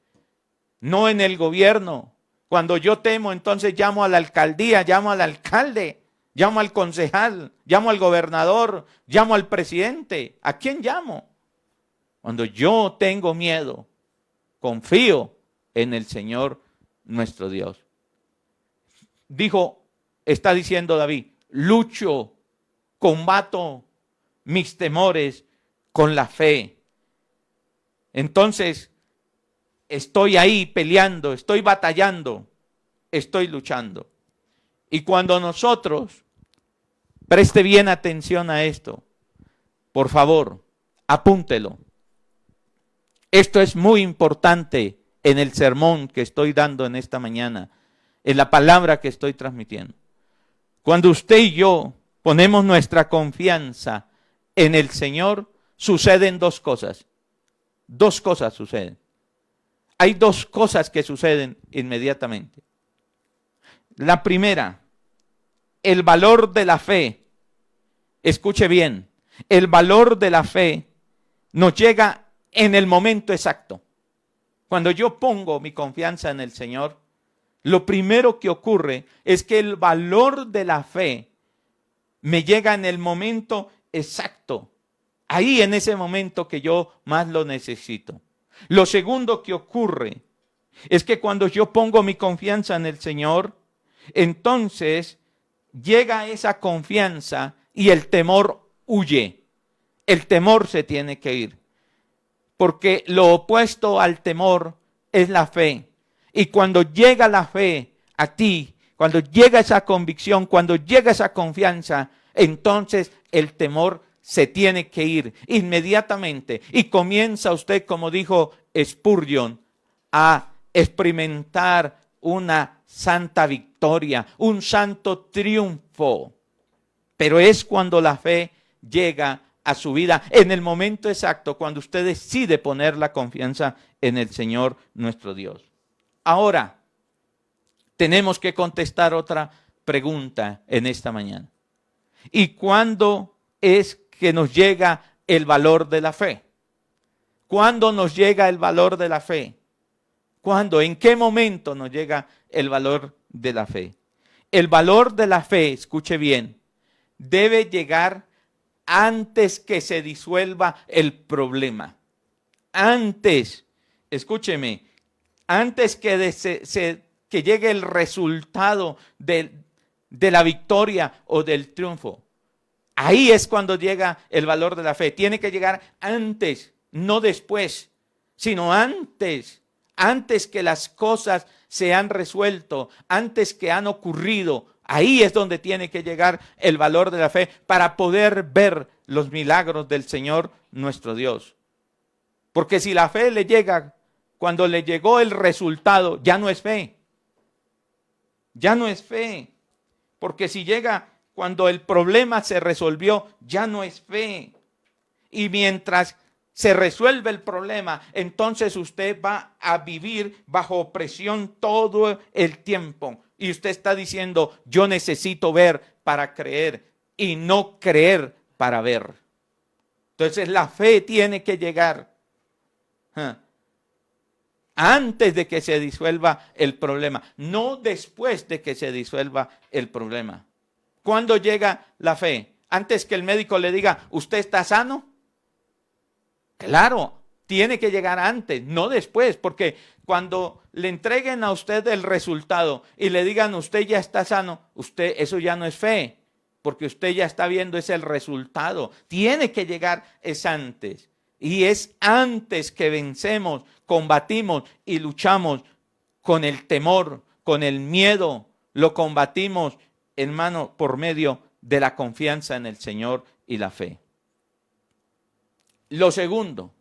no en el gobierno, Cuando yo temo, entonces llamo a la alcaldía, llamo al alcalde, llamo al concejal, llamo al gobernador, llamo al presidente. ¿A quién llamo? Cuando yo tengo miedo, confío en el Señor nuestro Dios. Está diciendo David, lucho, combato mis temores con la fe. Entonces, estoy ahí peleando, estoy batallando, estoy luchando. Y cuando nosotros, preste bien atención a esto, por favor, apúntelo. Esto es muy importante en el sermón que estoy dando en esta mañana, en la palabra que estoy transmitiendo. Cuando usted y yo ponemos nuestra confianza en el Señor, suceden dos cosas. Dos cosas suceden. Hay dos cosas que suceden inmediatamente. La primera, el valor de la fe. Escuche bien, el valor de la fe nos llega en el momento exacto. Cuando yo pongo mi confianza en el Señor, lo primero que ocurre es que el valor de la fe me llega en el momento exacto. Ahí en ese momento que yo más lo necesito. Lo segundo que ocurre es que cuando yo pongo mi confianza en el Señor, entonces llega esa confianza y el temor huye. El temor se tiene que ir. Porque lo opuesto al temor es la fe. Y cuando llega la fe a ti, cuando llega esa convicción, cuando llega esa confianza, entonces el temor se tiene que ir inmediatamente. Y comienza usted, como dijo Spurgeon, a experimentar una santa victoria, un santo triunfo. Pero es cuando la fe llega a su vida, en el momento exacto, cuando usted decide poner la confianza en el Señor nuestro Dios. Ahora, tenemos que contestar otra pregunta en esta mañana. ¿Y cuándo es que nos llega el valor de la fe? ¿Cuándo nos llega el valor de la fe? ¿Cuándo? ¿En qué momento nos llega el valor de la fe? El valor de la fe, escuche bien, debe llegar antes que se disuelva el problema. Antes, escúcheme, antes que llegue el resultado de la victoria o del triunfo. Ahí es cuando llega el valor de la fe. Tiene que llegar antes, no después, sino antes. Antes que las cosas se han resuelto, antes que han ocurrido. Ahí es donde tiene que llegar el valor de la fe para poder ver los milagros del Señor nuestro Dios. Porque si la fe le llega cuando le llegó el resultado, ya no es fe. Ya no es fe. Porque si llega cuando el problema se resolvió, ya no es fe. Y mientras se resuelve el problema, entonces usted va a vivir bajo presión todo el tiempo. Y usted está diciendo, yo necesito ver para creer y no creer para ver. Entonces la fe tiene que llegar antes de que se disuelva el problema, no después de que se disuelva el problema. ¿Cuándo llega la fe? ¿Antes que el médico le diga, usted está sano? Claro, tiene que llegar antes, no después, porque cuando le entreguen a usted el resultado y le digan, usted ya está sano, eso ya no es fe, porque usted ya está viendo ese el resultado. Tiene que llegar es antes. Y es antes que vencemos, combatimos y luchamos con el temor, con el miedo. Lo combatimos, hermano, por medio de la confianza en el Señor y la fe. Lo segundo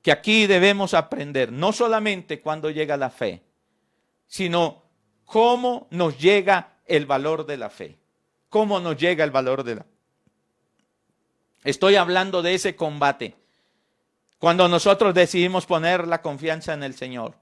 que aquí debemos aprender, no solamente cuando llega la fe, sino cómo nos llega el valor de la fe. ¿Cómo nos llega el valor de la fe? Estoy hablando de ese combate. Cuando nosotros decidimos poner la confianza en el Señor.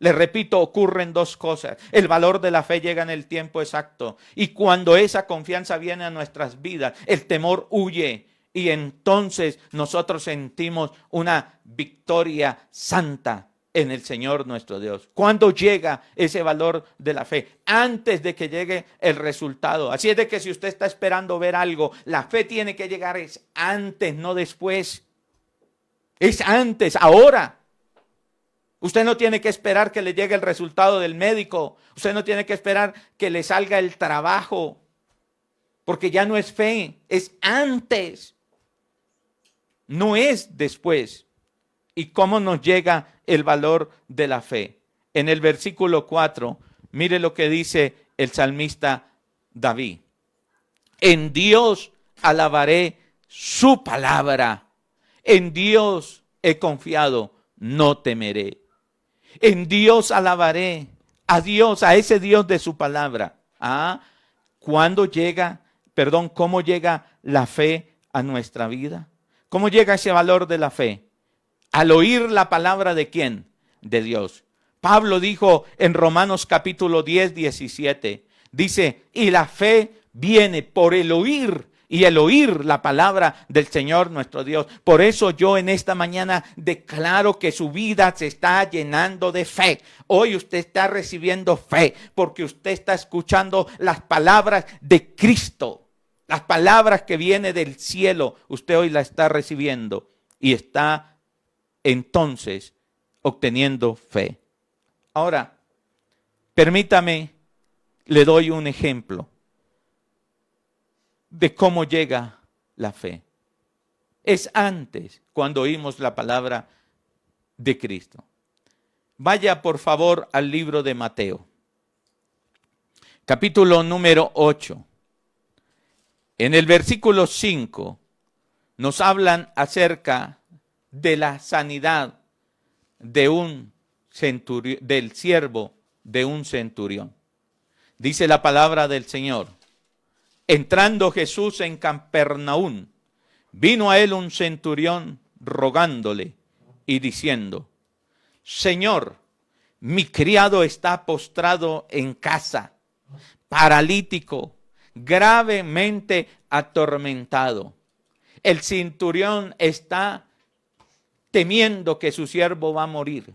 Les repito, ocurren dos cosas. El valor de la fe llega en el tiempo exacto. Y cuando esa confianza viene a nuestras vidas, el temor huye. Y entonces nosotros sentimos una victoria santa. en el Señor nuestro Dios. ¿Cuándo llega ese valor de la fe? Antes de que llegue el resultado. Así es de que si usted está esperando ver algo, la fe tiene que llegar es antes, no después. Es antes, ahora. Usted no tiene que esperar que le llegue el resultado del médico. Usted no tiene que esperar que le salga el trabajo. Porque ya no es fe, es antes. No es después. ¿Y cómo nos llega el valor de la fe? En el versículo 4, mire lo que dice el salmista David. En Dios alabaré su palabra. En Dios he confiado, no temeré. En Dios alabaré, a Dios, a ese Dios de su palabra. ¿Cómo llega la fe a nuestra vida? ¿Cómo llega ese valor de la fe? Al oír la palabra ¿de quién? De Dios. Pablo dijo en Romanos capítulo 10, 17, dice, y la fe viene por el oír, y el oír la palabra del Señor nuestro Dios. Por eso yo en esta mañana declaro que su vida se está llenando de fe. Hoy usted está recibiendo fe porque usted está escuchando las palabras de Cristo. Las palabras que vienen del cielo, usted hoy la está recibiendo y está entonces obteniendo fe. Ahora, permítame, le doy un ejemplo de cómo llega la fe. Es antes, cuando oímos la palabra de Cristo. Vaya por favor al libro de Mateo, capítulo número 8. En el versículo 5 nos hablan acerca de la sanidad de del siervo de un centurión. Dice la palabra del Señor. Entrando Jesús en Capernaum, vino a él un centurión rogándole y diciendo, Señor, mi criado está postrado en casa, paralítico, gravemente atormentado. El centurión está temiendo que su siervo va a morir.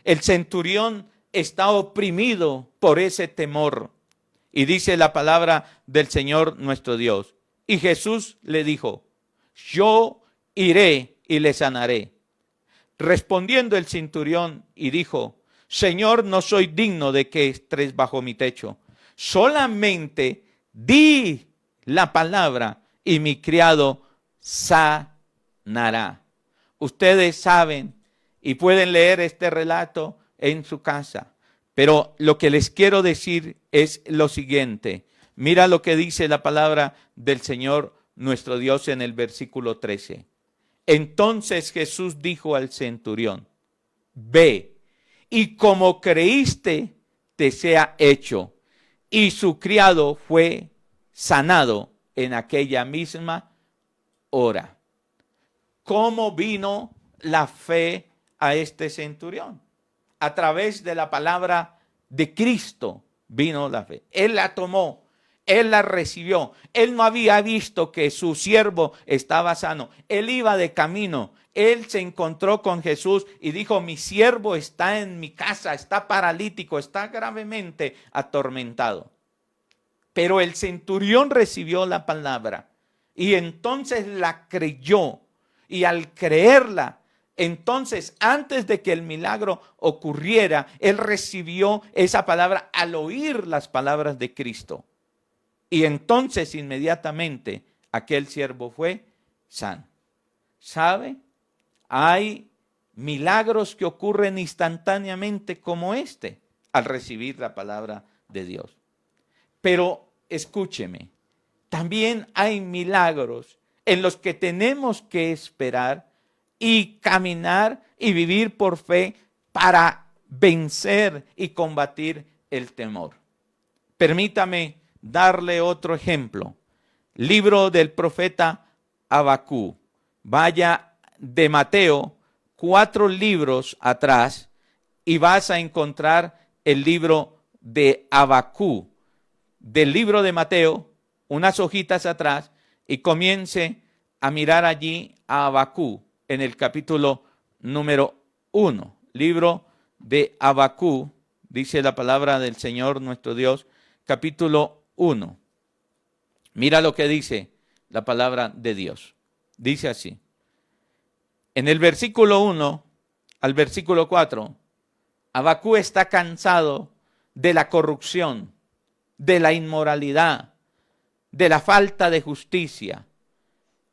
El centurión está oprimido por ese temor. Y dice la palabra del Señor nuestro Dios. Y Jesús le dijo, yo iré y le sanaré. Respondiendo el centurión y dijo, Señor, no soy digno de que estés bajo mi techo. Solamente di la palabra y mi criado sanará. Ustedes saben y pueden leer este relato en su casa. Pero lo que les quiero decir es lo siguiente. Mira lo que dice la palabra del Señor nuestro Dios en el versículo 13. Entonces Jesús dijo al centurión, ve, y como creíste, te sea hecho. Y su criado fue sanado en aquella misma hora. ¿Cómo vino la fe a este centurión? A través de la palabra de Cristo vino la fe. Él la tomó, él la recibió. Él no había visto que su siervo estaba sano. Él iba de camino. Él se encontró con Jesús y dijo, mi siervo está en mi casa, está paralítico, está gravemente atormentado. Pero el centurión recibió la palabra y entonces la creyó. Y al creerla, entonces, antes de que el milagro ocurriera, él recibió esa palabra al oír las palabras de Cristo. Y entonces, inmediatamente, aquel siervo fue sano. ¿Sabe? Hay milagros que ocurren instantáneamente como este, al recibir la palabra de Dios. Pero, escúcheme, también hay milagros en los que tenemos que esperar y caminar y vivir por fe para vencer y combatir el temor. Permítame darle otro ejemplo. Libro del profeta Habacuc. Vaya de Mateo 4 libros atrás y vas a encontrar el libro de Habacuc. Del libro de Mateo, unas hojitas atrás, y comience a mirar allí a Habacuc en el capítulo número 1. libro de Habacuc, dice la palabra del Señor nuestro Dios, capítulo 1. Mira lo que dice la palabra de Dios. Dice así. En el versículo 1 al versículo 4, Habacuc está cansado de la corrupción, de la inmoralidad, de la falta de justicia,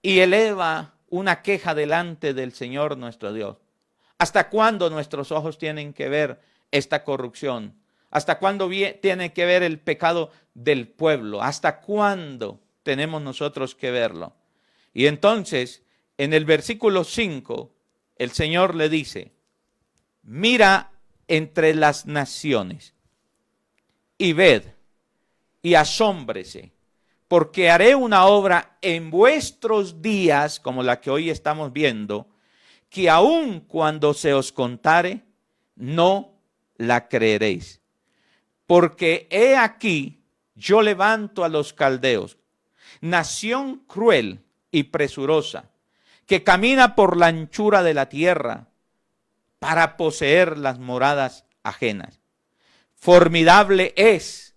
y eleva una queja delante del Señor nuestro Dios. ¿Hasta cuándo nuestros ojos tienen que ver esta corrupción? ¿Hasta cuándo tiene que ver el pecado del pueblo? ¿Hasta cuándo tenemos nosotros que verlo? Y entonces, en el versículo 5, el Señor le dice, mira entre las naciones y ved y asómbrese, porque haré una obra en vuestros días, como la que hoy estamos viendo, que aun cuando se os contare, no la creeréis. Porque he aquí, yo levanto a los caldeos, nación cruel y presurosa, que camina por la anchura de la tierra para poseer las moradas ajenas. Formidable es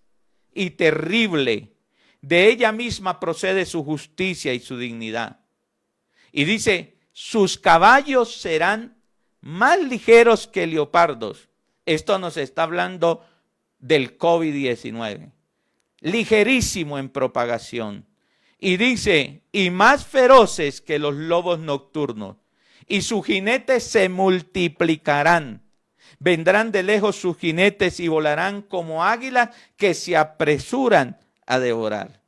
y terrible, de ella misma procede su justicia y su dignidad. Y dice, sus caballos serán más ligeros que leopardos. Esto nos está hablando del COVID-19. Ligerísimo en propagación. Y dice, y más feroces que los lobos nocturnos. Y sus jinetes se multiplicarán. Vendrán de lejos sus jinetes y volarán como águilas que se apresuran a devorar.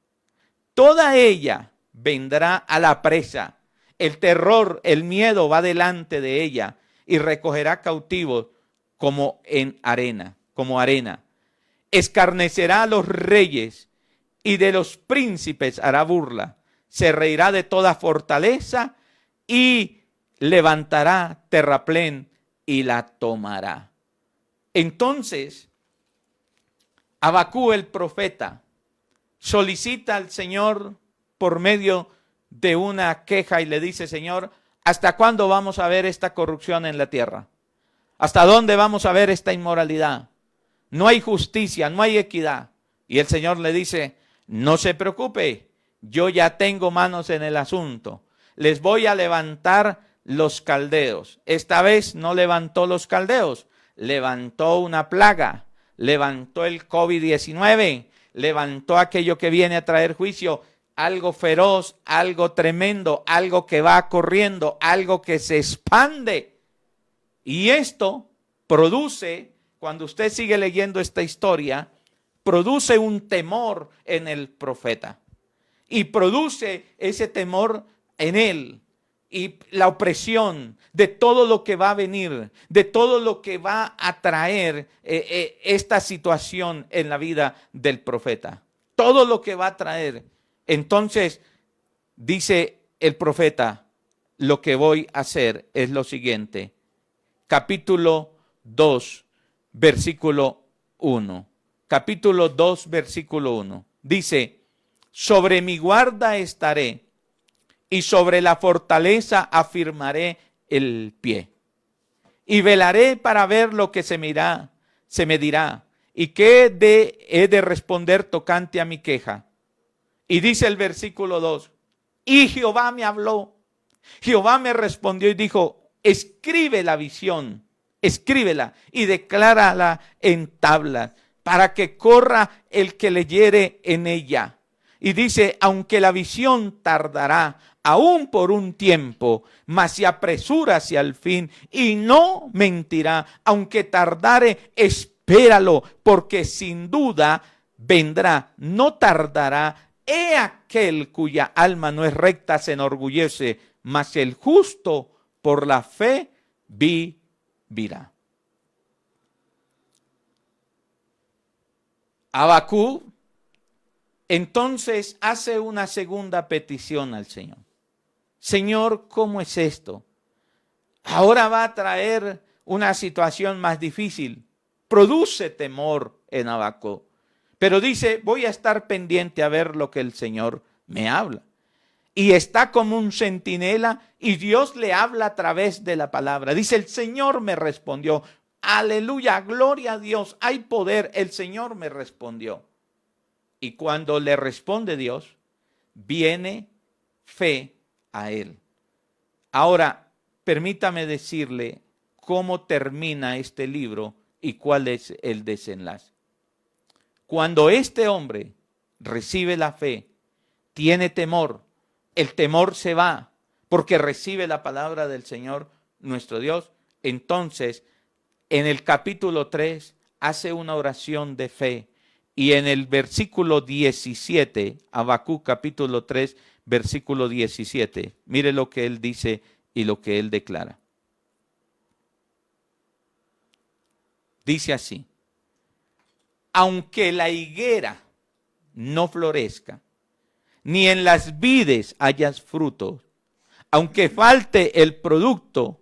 Toda ella vendrá a la presa. El terror, el miedo va delante de ella y recogerá cautivos como en arena, como arena. Escarnecerá a los reyes y de los príncipes hará burla. Se reirá de toda fortaleza y levantará terraplén y la tomará. Entonces, Habacuc el profeta solicita al Señor por medio de una queja y le dice, Señor, ¿hasta cuándo vamos a ver esta corrupción en la tierra? ¿Hasta dónde vamos a ver esta inmoralidad? No hay justicia, no hay equidad. Y el Señor le dice, no se preocupe, yo ya tengo manos en el asunto. Les voy a levantar los caldeos. Esta vez no levantó los caldeos, levantó una plaga, levantó el COVID-19, levantó aquello que viene a traer juicio, algo feroz, algo tremendo, algo que va corriendo, algo que se expande. Y esto produce, cuando usted sigue leyendo esta historia, produce un temor en el profeta. Y produce ese temor en él. Y la opresión de todo lo que va a venir, de todo lo que va a traer esta situación en la vida del profeta. Todo lo que va a traer. Entonces, dice el profeta, lo que voy a hacer es lo siguiente. Capítulo 2, versículo 1. Capítulo 2, versículo 1. Dice, sobre mi guarda estaré y sobre la fortaleza afirmaré el pie. Y velaré para ver lo que se me dirá, y qué he de responder tocante a mi queja. Y dice el versículo 2, y Jehová me habló, Jehová me respondió y dijo, escribe la visión, escríbela y declárala en tablas, para que corra el que leyere en ella. Y dice, aunque la visión tardará, aún por un tiempo, mas se apresura hacia el fin y no mentirá, aunque tardare, espéralo, porque sin duda vendrá, no tardará. He aquel cuya alma no es recta se enorgullece, mas el justo por la fe vivirá. Habacuc entonces hace una segunda petición al Señor. Señor, ¿cómo es esto? Ahora va a traer una situación más difícil. Produce temor en Habacuc. Pero dice, voy a estar pendiente a ver lo que el Señor me habla. y está como un centinela y Dios le habla a través de la palabra. Dice, el Señor me respondió. Aleluya, gloria a Dios, hay poder, el Señor me respondió. Y cuando le responde Dios, viene fe a él. Ahora, permítame decirle cómo termina este libro y cuál es el desenlace. Cuando este hombre recibe la fe, tiene temor, el temor se va porque recibe la palabra del Señor nuestro Dios. Entonces, en el capítulo 3 hace una oración de fe y en el versículo 17, Habacuc capítulo 3, versículo 17, mire lo que él dice y lo que él declara. Dice así: aunque la higuera no florezca, ni en las vides hayas frutos, aunque falte el producto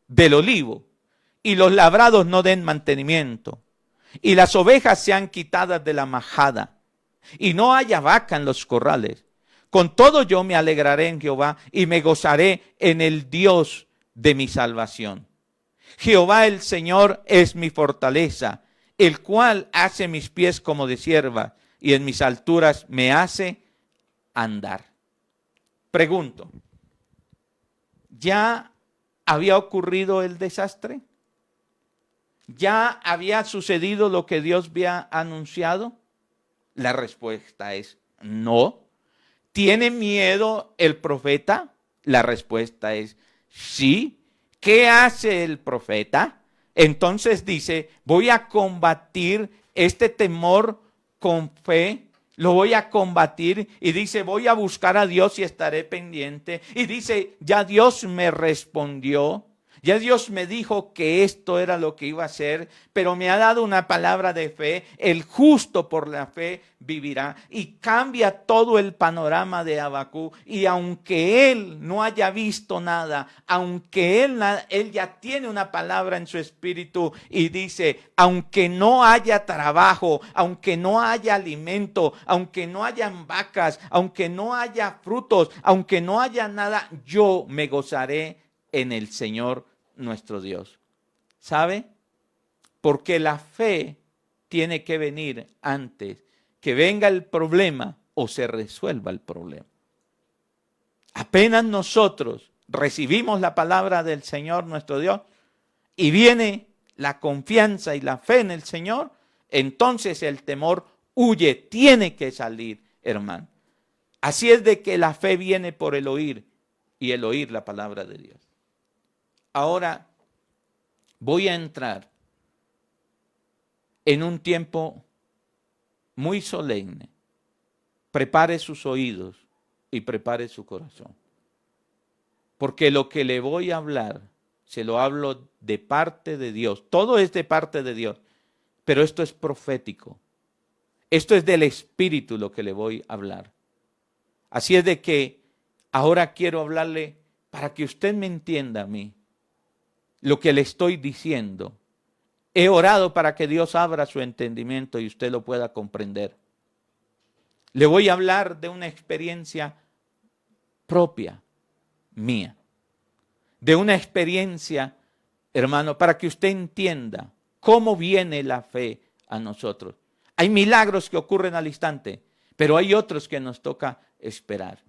del olivo, y los labrados no den mantenimiento, y las ovejas sean quitadas de la majada, y no haya vaca en los corrales, con todo yo me alegraré en Jehová, y me gozaré en el Dios de mi salvación. Jehová el Señor es mi fortaleza, el cual hace mis pies como de cierva, y en mis alturas me hace andar. Pregunto, ¿ya había ocurrido el desastre? ¿Ya había sucedido lo que Dios había anunciado? La respuesta es no. ¿Tiene miedo el profeta? La respuesta es sí. ¿Qué hace el profeta? Entonces dice, voy a combatir este temor con fe, lo voy a combatir, y dice, voy a buscar a Dios y estaré pendiente. Y dice, ya Dios me respondió. Ya Dios me dijo que esto era lo que iba a hacer, pero me ha dado una palabra de fe. El justo por la fe vivirá. Y cambia todo el panorama de Habacuc. Y aunque él no haya visto nada, aunque él ya tiene una palabra en su espíritu y dice, aunque no haya trabajo, aunque no haya alimento, aunque no hayan vacas, aunque no haya frutos, aunque no haya nada, yo me gozaré en el Señor nuestro Dios. ¿Sabe? Porque la fe tiene que venir antes que venga el problema o se resuelva el problema. Apenas nosotros recibimos la palabra del Señor nuestro Dios y viene la confianza y la fe en el Señor, entonces el temor huye, tiene que salir, hermano. Así es de que la fe viene por el oír y el oír la palabra de Dios. Ahora voy a entrar en un tiempo muy solemne. Prepare sus oídos y prepare su corazón. Porque lo que le voy a hablar, se lo hablo de parte de Dios. Todo es de parte de Dios, pero esto es profético. Esto es del Espíritu lo que le voy a hablar. Así es de que ahora quiero hablarle para que usted me entienda a mí. Lo que le estoy diciendo, he orado para que Dios abra su entendimiento y usted lo pueda comprender. Le voy a hablar de una experiencia propia, mía. De una experiencia, hermano, para que usted entienda cómo viene la fe a nosotros. Hay milagros que ocurren al instante, pero hay otros que nos toca esperar.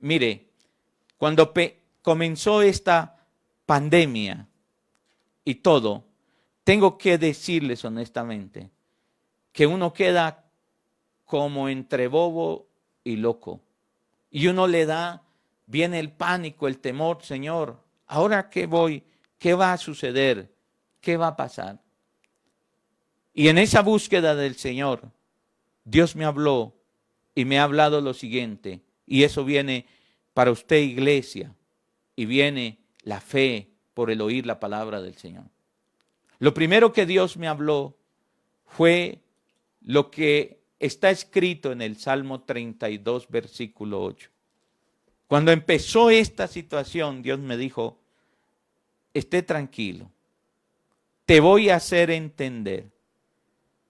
Mire, cuando comenzó esta pandemia y todo, tengo que decirles honestamente que uno queda como entre bobo y loco. Y uno viene el pánico, el temor, Señor, ¿ahora qué voy? ¿Qué va a suceder? ¿Qué va a pasar? Y en esa búsqueda del Señor, Dios me habló y me ha hablado lo siguiente, y eso viene para usted, iglesia, y viene la fe por el oír la palabra del Señor. Lo primero que Dios me habló fue lo que está escrito en el Salmo 32, versículo 8. Cuando empezó esta situación, Dios me dijo, esté tranquilo, te voy a hacer entender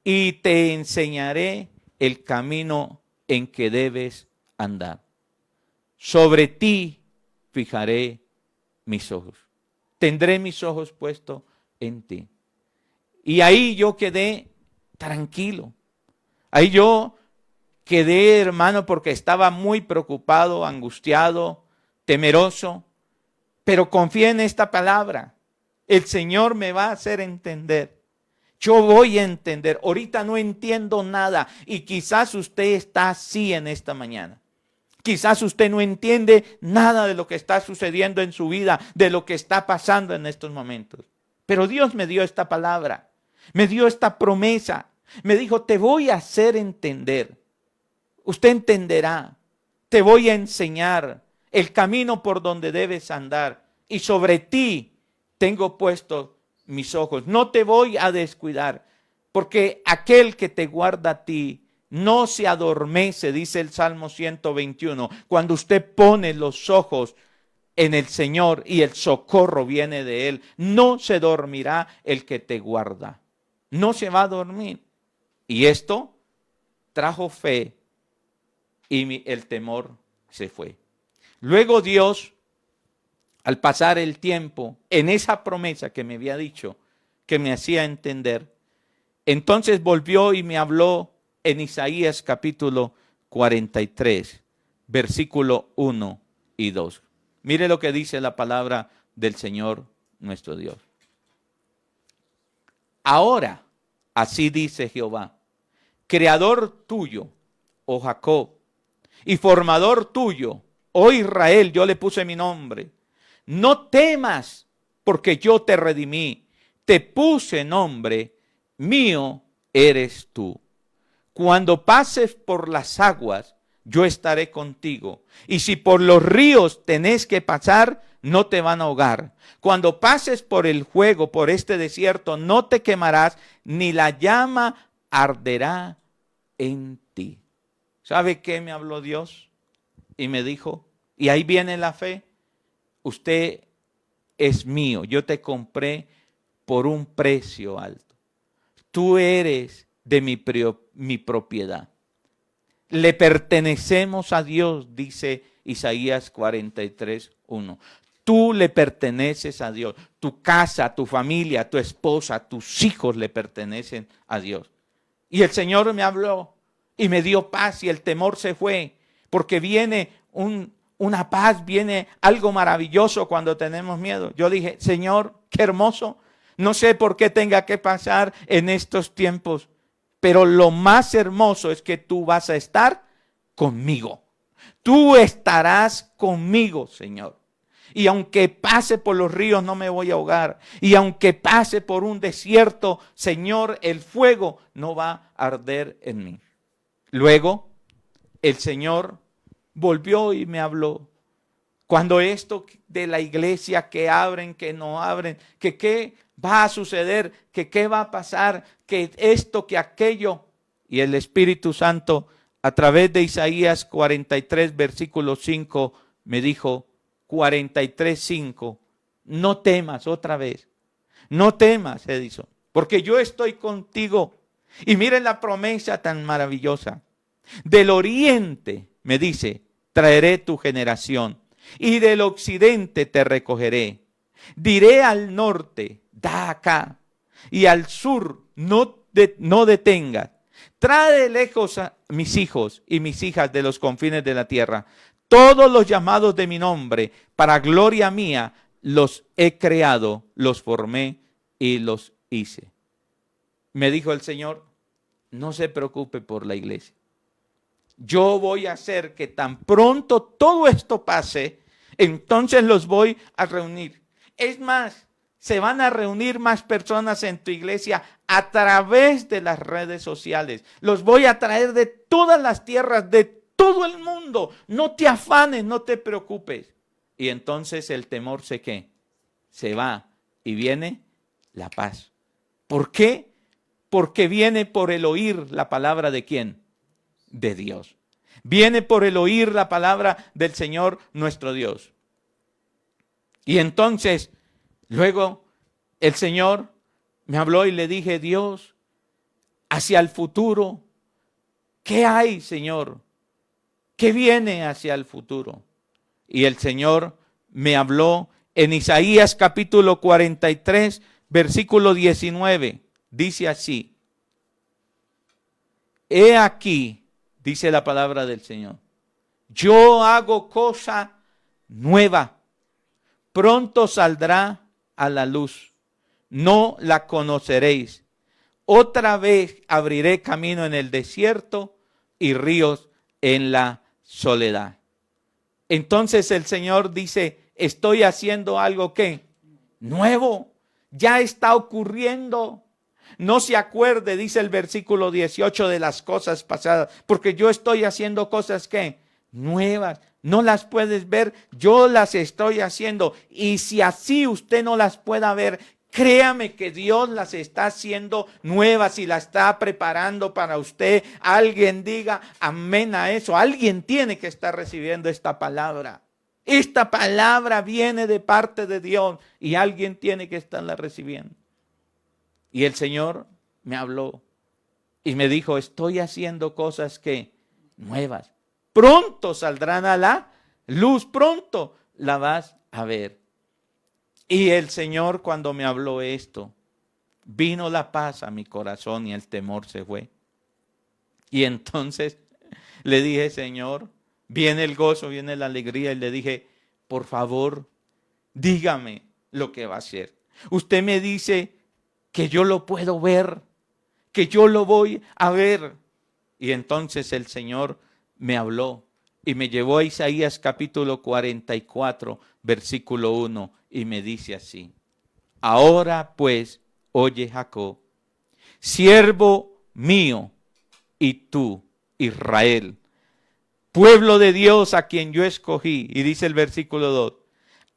y te enseñaré el camino en que debes andar. sobre ti fijaré mis ojos. Tendré mis ojos puestos en ti. Y ahí yo quedé tranquilo. Ahí yo quedé, hermano, porque estaba muy preocupado, angustiado, temeroso. Pero confié en esta palabra. El Señor me va a hacer entender. Yo voy a entender. Ahorita no entiendo nada. Y quizás usted está así en esta mañana. Quizás usted no entiende nada de lo que está sucediendo en su vida, de lo que está pasando en estos momentos. Pero Dios me dio esta palabra, me dio esta promesa. Me dijo, te voy a hacer entender. Usted entenderá. Te voy a enseñar el camino por donde debes andar. Y sobre ti tengo puestos mis ojos. No te voy a descuidar, porque aquel que te guarda a ti no se adormece, dice el Salmo 121. Cuando usted pone los ojos en el Señor y el socorro viene de Él, no se dormirá el que te guarda. No se va a dormir. Y esto trajo fe y el temor se fue. Luego Dios, al pasar el tiempo, en esa promesa que me había dicho, que me hacía entender, entonces volvió y me habló en Isaías capítulo 43, versículo 1 y 2. Mire lo que dice la palabra del Señor nuestro Dios. Ahora, así dice Jehová, creador tuyo, oh Jacob, y formador tuyo, oh Israel, yo le puse mi nombre. No temas, porque yo te redimí, te puse nombre, mío eres tú. Cuando pases por las aguas, yo estaré contigo. Y si por los ríos tenés que pasar, no te van a ahogar. Cuando pases por el fuego, por este desierto, no te quemarás, ni la llama arderá en ti. ¿Sabe qué me habló Dios? Y me dijo, y ahí viene la fe, usted es mío, yo te compré por un precio alto. Tú eres de mi propiedad. Le pertenecemos a Dios, dice Isaías 43:1. Tú le perteneces a Dios. Tu casa, tu familia, tu esposa, tus hijos le pertenecen a Dios. Y el Señor me habló y me dio paz y el temor se fue. Porque viene una paz, viene algo maravilloso cuando tenemos miedo. Yo dije, Señor, qué hermoso. No sé por qué tenga que pasar en estos tiempos, pero lo más hermoso es que tú vas a estar conmigo. Tú estarás conmigo, Señor. Y aunque pase por los ríos, no me voy a ahogar. Y aunque pase por un desierto, Señor, el fuego no va a arder en mí. Luego, el Señor volvió y me habló. Cuando esto de la iglesia, que abren, que no abren, que qué va a suceder, que qué va a pasar, que esto, que aquello. Y el Espíritu Santo, a través de Isaías 43, versículo 5, me dijo, 43:5, no temas otra vez. No temas, Edison, porque yo estoy contigo. Y miren la promesa tan maravillosa. Del oriente, me dice, traeré tu generación, y del occidente te recogeré. Diré al norte, da acá, y al sur, no detengas. Trae de lejos a mis hijos y mis hijas de los confines de la tierra. Todos los llamados de mi nombre, para gloria mía, los he creado, los formé y los hice. Me dijo el Señor, no se preocupe por la iglesia. Yo voy a hacer que tan pronto todo esto pase, entonces los voy a reunir. Es más, se van a reunir más personas en tu iglesia a través de las redes sociales. Los voy a traer de todas las tierras, de todo el mundo. No te afanes, no te preocupes. Y entonces el temor se va y viene la paz. ¿Por qué? Porque viene por el oír la palabra de ¿quién? De Dios. Viene por el oír la palabra del Señor nuestro Dios. Y entonces, luego el Señor me habló y le dije, Dios, hacia el futuro, ¿qué hay, Señor? ¿Qué viene hacia el futuro? Y el Señor me habló en Isaías capítulo 43, versículo 19. Dice así: he aquí, dice la palabra del Señor, yo hago cosa nueva, pronto saldrá a la luz, no la conoceréis. Otra vez abriré camino en el desierto y ríos en la soledad. Entonces el Señor dice, estoy haciendo algo que nuevo, ya está ocurriendo. No se acuerde, dice el versículo 18, de las cosas pasadas, porque yo estoy haciendo cosas que nuevas. No las puedes ver, yo las estoy haciendo. Y si así usted no las pueda ver, créame que Dios las está haciendo nuevas y las está preparando para usted. Alguien diga amén a eso. Alguien tiene que estar recibiendo esta palabra. Esta palabra viene de parte de Dios y alguien tiene que estarla recibiendo. Y el Señor me habló y me dijo, estoy haciendo cosas que nuevas. Pronto saldrán a la luz, pronto la vas a ver. Y el Señor, cuando me habló esto, vino la paz a mi corazón y el temor se fue. Y entonces le dije, Señor, viene el gozo, viene la alegría, y le dije, por favor, dígame lo que va a hacer. Usted me dice que yo lo puedo ver, que yo lo voy a ver. Y entonces el Señor me habló y me llevó a Isaías capítulo 44, versículo 1, y me dice así: ahora pues, oye Jacob, siervo mío, y tú, Israel, pueblo de Dios a quien yo escogí. Y dice el versículo 2,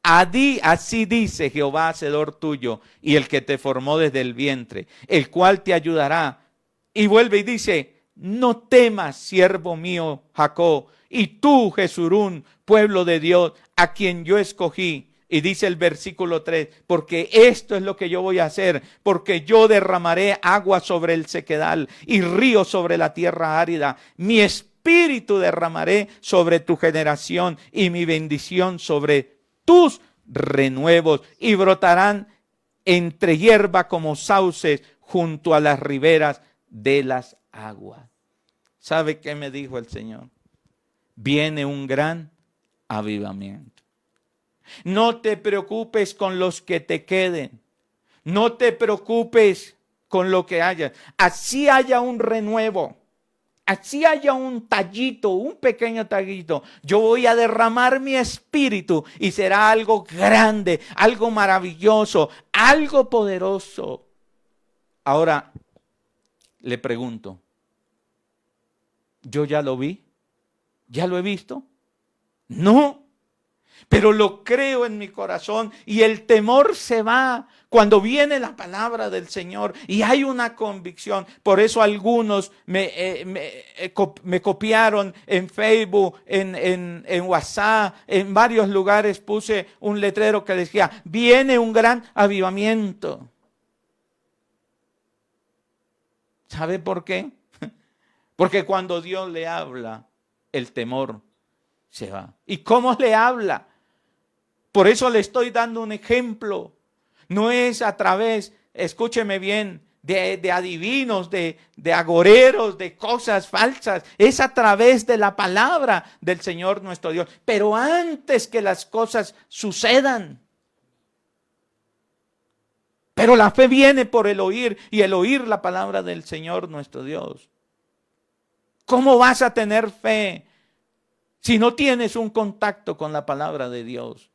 así dice Jehová, hacedor tuyo, y el que te formó desde el vientre, el cual te ayudará. Y vuelve y dice, no temas, siervo mío Jacob, y tú, Jesurún, pueblo de Dios, a quien yo escogí. Y dice el versículo 3, porque esto es lo que yo voy a hacer, porque yo derramaré agua sobre el sequedal y río sobre la tierra árida. Mi espíritu derramaré sobre tu generación y mi bendición sobre tus renuevos, y brotarán entre hierba como sauces junto a las riberas de las aguas. ¿Sabe qué me dijo el Señor? Viene un gran avivamiento. No te preocupes con los que te queden. No te preocupes con lo que haya. Así haya un renuevo. Así haya un tallito, un pequeño tallito. Yo voy a derramar mi espíritu y será algo grande, algo maravilloso, algo poderoso. Ahora le pregunto, ¿yo ya lo vi? ¿Ya lo he visto? No. Pero lo creo en mi corazón y el temor se va cuando viene la palabra del Señor y hay una convicción. Por eso algunos me copiaron en Facebook, en WhatsApp, en varios lugares puse un letrero que decía, viene un gran avivamiento. ¿Sabe por qué? Porque cuando Dios le habla, el temor se va. ¿Y cómo le habla? Por eso le estoy dando un ejemplo. No es a través, escúcheme bien, de adivinos, de agoreros, de cosas falsas. Es a través de la palabra del Señor nuestro Dios. Pero antes que las cosas sucedan. Pero la fe viene por el oír y el oír la palabra del Señor nuestro Dios. ¿Cómo vas a tener fe si no tienes un contacto con la palabra de Dios?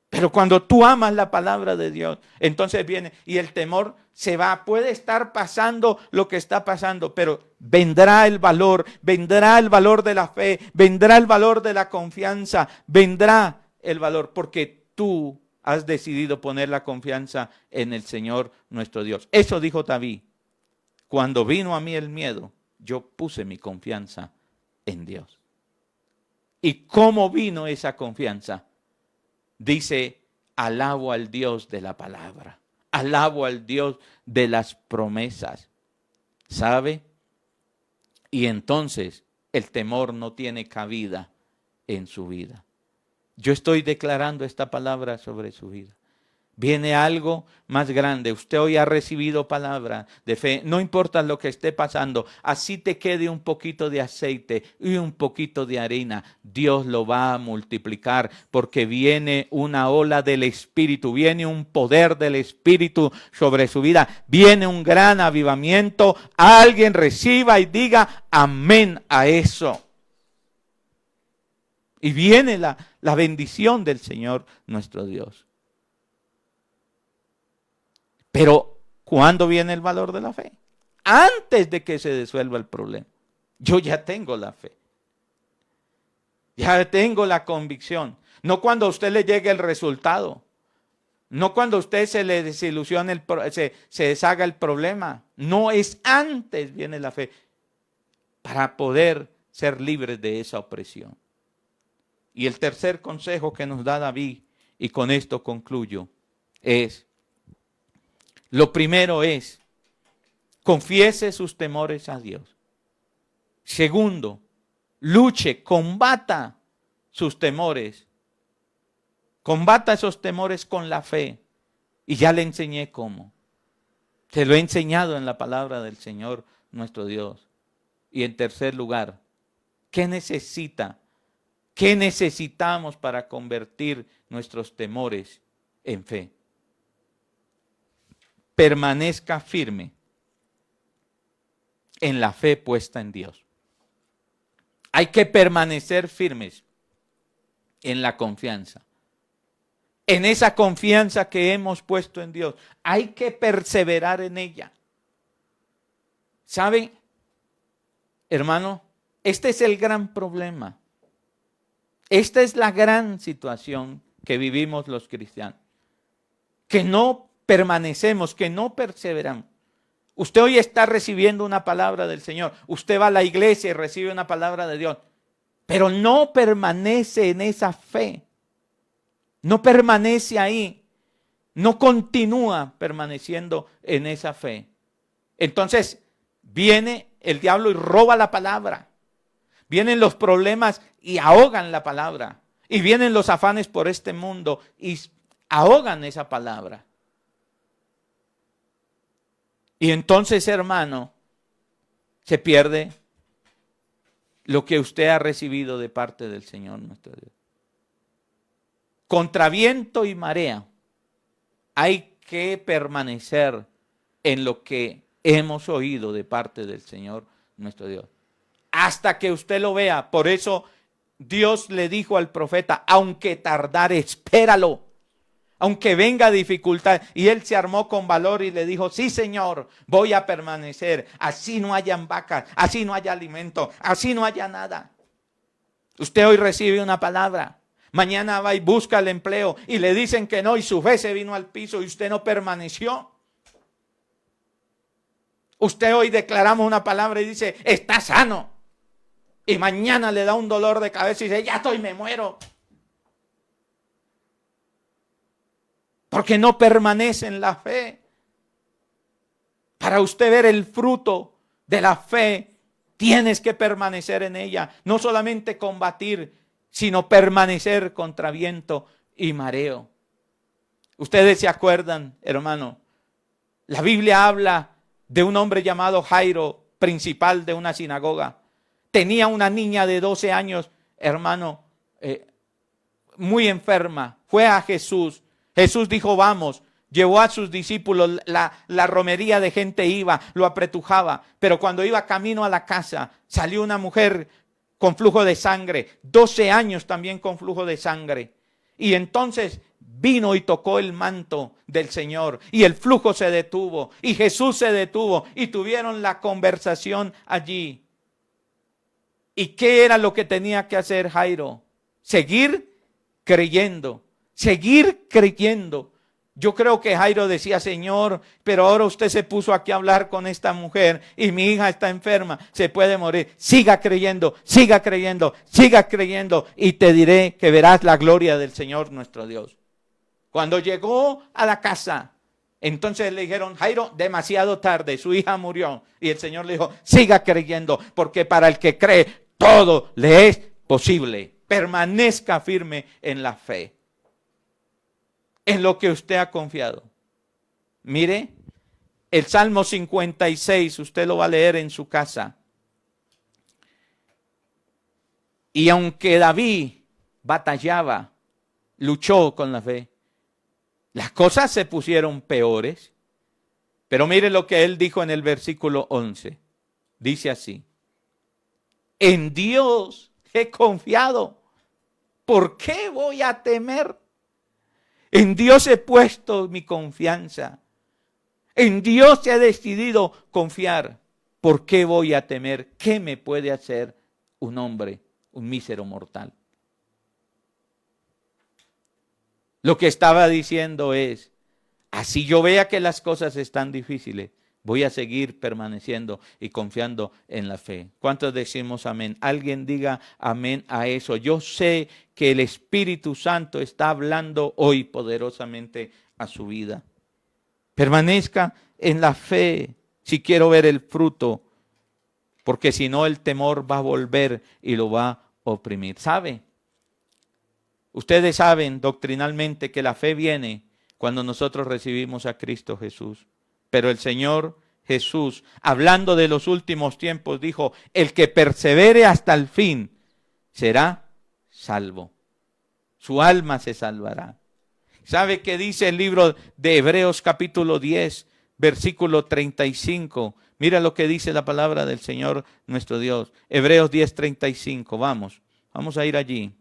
Pero cuando tú amas la palabra de Dios, entonces viene y el temor se va. Puede estar pasando lo que está pasando, pero vendrá el valor de la fe, vendrá el valor de la confianza, vendrá el valor, porque tú has decidido poner la confianza en el Señor nuestro Dios. Eso dijo David. Cuando vino a mí el miedo, yo puse mi confianza en Dios. ¿Y cómo vino esa confianza? Dice, alabo al Dios de la palabra, alabo al Dios de las promesas, ¿sabe? Y entonces el temor no tiene cabida en su vida. Yo estoy declarando esta palabra sobre su vida. Viene algo más grande. Usted hoy ha recibido palabra de fe. No importa lo que esté pasando. Así te quede un poquito de aceite y un poquito de harina. Dios lo va a multiplicar porque viene una ola del Espíritu. Viene un poder del Espíritu sobre su vida. Viene un gran avivamiento. Alguien reciba y diga amén a eso. Y viene la bendición del Señor nuestro Dios. Pero, ¿cuándo viene el valor de la fe? Antes de que se disuelva el problema. Yo ya tengo la fe. Ya tengo la convicción. No cuando a usted le llegue el resultado. No cuando a usted se le desilusione, se deshaga el problema. No, es antes viene la fe. Para poder ser libres de esa opresión. Y el tercer consejo que nos da David, y con esto concluyo, es: lo primero es, confiese sus temores a Dios. Segundo, luche, combata sus temores. Combata esos temores con la fe. Y ya le enseñé cómo. Se lo he enseñado en la palabra del Señor nuestro Dios. Y en tercer lugar, ¿qué necesita? ¿Qué necesitamos para convertir nuestros temores en fe? Permanezca firme en la fe puesta en Dios. Hay que permanecer firmes en la confianza. En esa confianza que hemos puesto en Dios. Hay que perseverar en ella. ¿Saben, hermano? Este es el gran problema. Esta es la gran situación que vivimos los cristianos. Que no permanecemos, que no perseveramos. Usted hoy está recibiendo una palabra del Señor. Usted va a la iglesia y recibe una palabra de Dios. Pero no permanece en esa fe. No permanece ahí. No continúa permaneciendo en esa fe. Entonces viene el diablo y roba la palabra. Vienen los problemas y ahogan la palabra. Y vienen los afanes por este mundo y ahogan esa palabra. Y entonces, hermano, se pierde lo que usted ha recibido de parte del Señor nuestro Dios. Contra viento y marea, hay que permanecer en lo que hemos oído de parte del Señor nuestro Dios. Hasta que usted lo vea. Por eso Dios le dijo al profeta, aunque tardare, espéralo. Aunque venga dificultad. Y él se armó con valor y le dijo, sí, Señor, voy a permanecer. Así no hayan vacas, así no haya alimento, así no haya nada. Usted hoy recibe una palabra. Mañana va y busca el empleo y le dicen que no y su fe se vino al piso y usted no permaneció. Usted hoy declaramos una palabra y dice, está sano. Y mañana le da un dolor de cabeza y dice, ya estoy, me muero. Porque no permanece en la fe. Para usted ver el fruto de la fe, tienes que permanecer en ella. No solamente combatir, sino permanecer contra viento y mareo. Ustedes se acuerdan, hermano, la Biblia habla de un hombre llamado Jairo, principal de una sinagoga. Tenía una niña de 12 años, hermano, muy enferma. Fue a Jesús. Jesús dijo, vamos. Llevó a sus discípulos, la romería de gente iba, lo apretujaba. Pero cuando iba camino a la casa, salió una mujer con flujo de sangre. 12 años también con flujo de sangre. Y entonces vino y tocó el manto del Señor. Y el flujo se detuvo. Y Jesús se detuvo. Y tuvieron la conversación allí. ¿Y qué era lo que tenía que hacer Jairo? Seguir creyendo. Seguir creyendo. Yo creo que Jairo decía, Señor, pero ahora usted se puso aquí a hablar con esta mujer y mi hija está enferma, se puede morir. Siga creyendo, siga creyendo, siga creyendo y te diré que verás la gloria del Señor nuestro Dios. Cuando llegó a la casa, entonces le dijeron, Jairo, demasiado tarde, su hija murió. Y el Señor le dijo, siga creyendo, porque para el que cree, todo le es posible. Permanezca firme en la fe, en lo que usted ha confiado. Mire, el Salmo 56, usted lo va a leer en su casa. Y aunque David batallaba, luchó con la fe, las cosas se pusieron peores. Pero mire lo que él dijo en el versículo 11. Dice así: en Dios he confiado, ¿por qué voy a temer? En Dios he puesto mi confianza. En Dios he decidido confiar. ¿Por qué voy a temer? ¿Qué me puede hacer un hombre, un mísero mortal? Lo que estaba diciendo es, así yo vea que las cosas están difíciles, voy a seguir permaneciendo y confiando en la fe. ¿Cuántos decimos amén? Alguien diga amén a eso. Yo sé que el Espíritu Santo está hablando hoy poderosamente a su vida. Permanezca en la fe si quiero ver el fruto, porque si no el temor va a volver y lo va a oprimir. ¿Sabe? Ustedes saben doctrinalmente que la fe viene cuando nosotros recibimos a Cristo Jesús. Pero el Señor Jesús, hablando de los últimos tiempos, dijo, el que persevere hasta el fin será salvo. Su alma se salvará. ¿Sabe qué dice el libro de Hebreos capítulo 10, versículo 35? Mira lo que dice la palabra del Señor nuestro Dios. Hebreos 10, 35. Vamos a ir allí.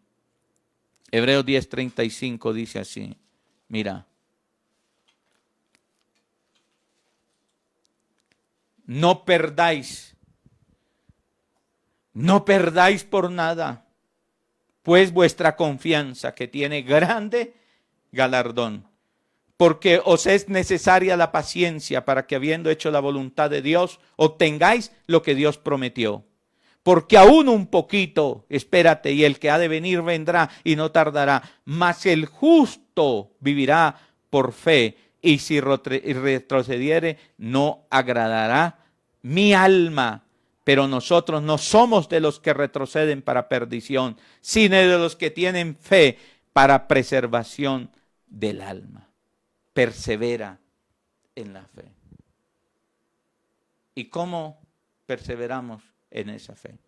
Hebreos 10, 35 dice así. Mira. No perdáis por nada, pues vuestra confianza, que tiene grande galardón, porque os es necesaria la paciencia para que, habiendo hecho la voluntad de Dios, obtengáis lo que Dios prometió. Porque aún un poquito, espérate, y el que ha de venir vendrá y no tardará, mas el justo vivirá por fe. Y si retrocediere, no agradará mi alma. Pero nosotros no somos de los que retroceden para perdición, sino de los que tienen fe para preservación del alma. Persevera en la fe. ¿Y cómo perseveramos en esa fe?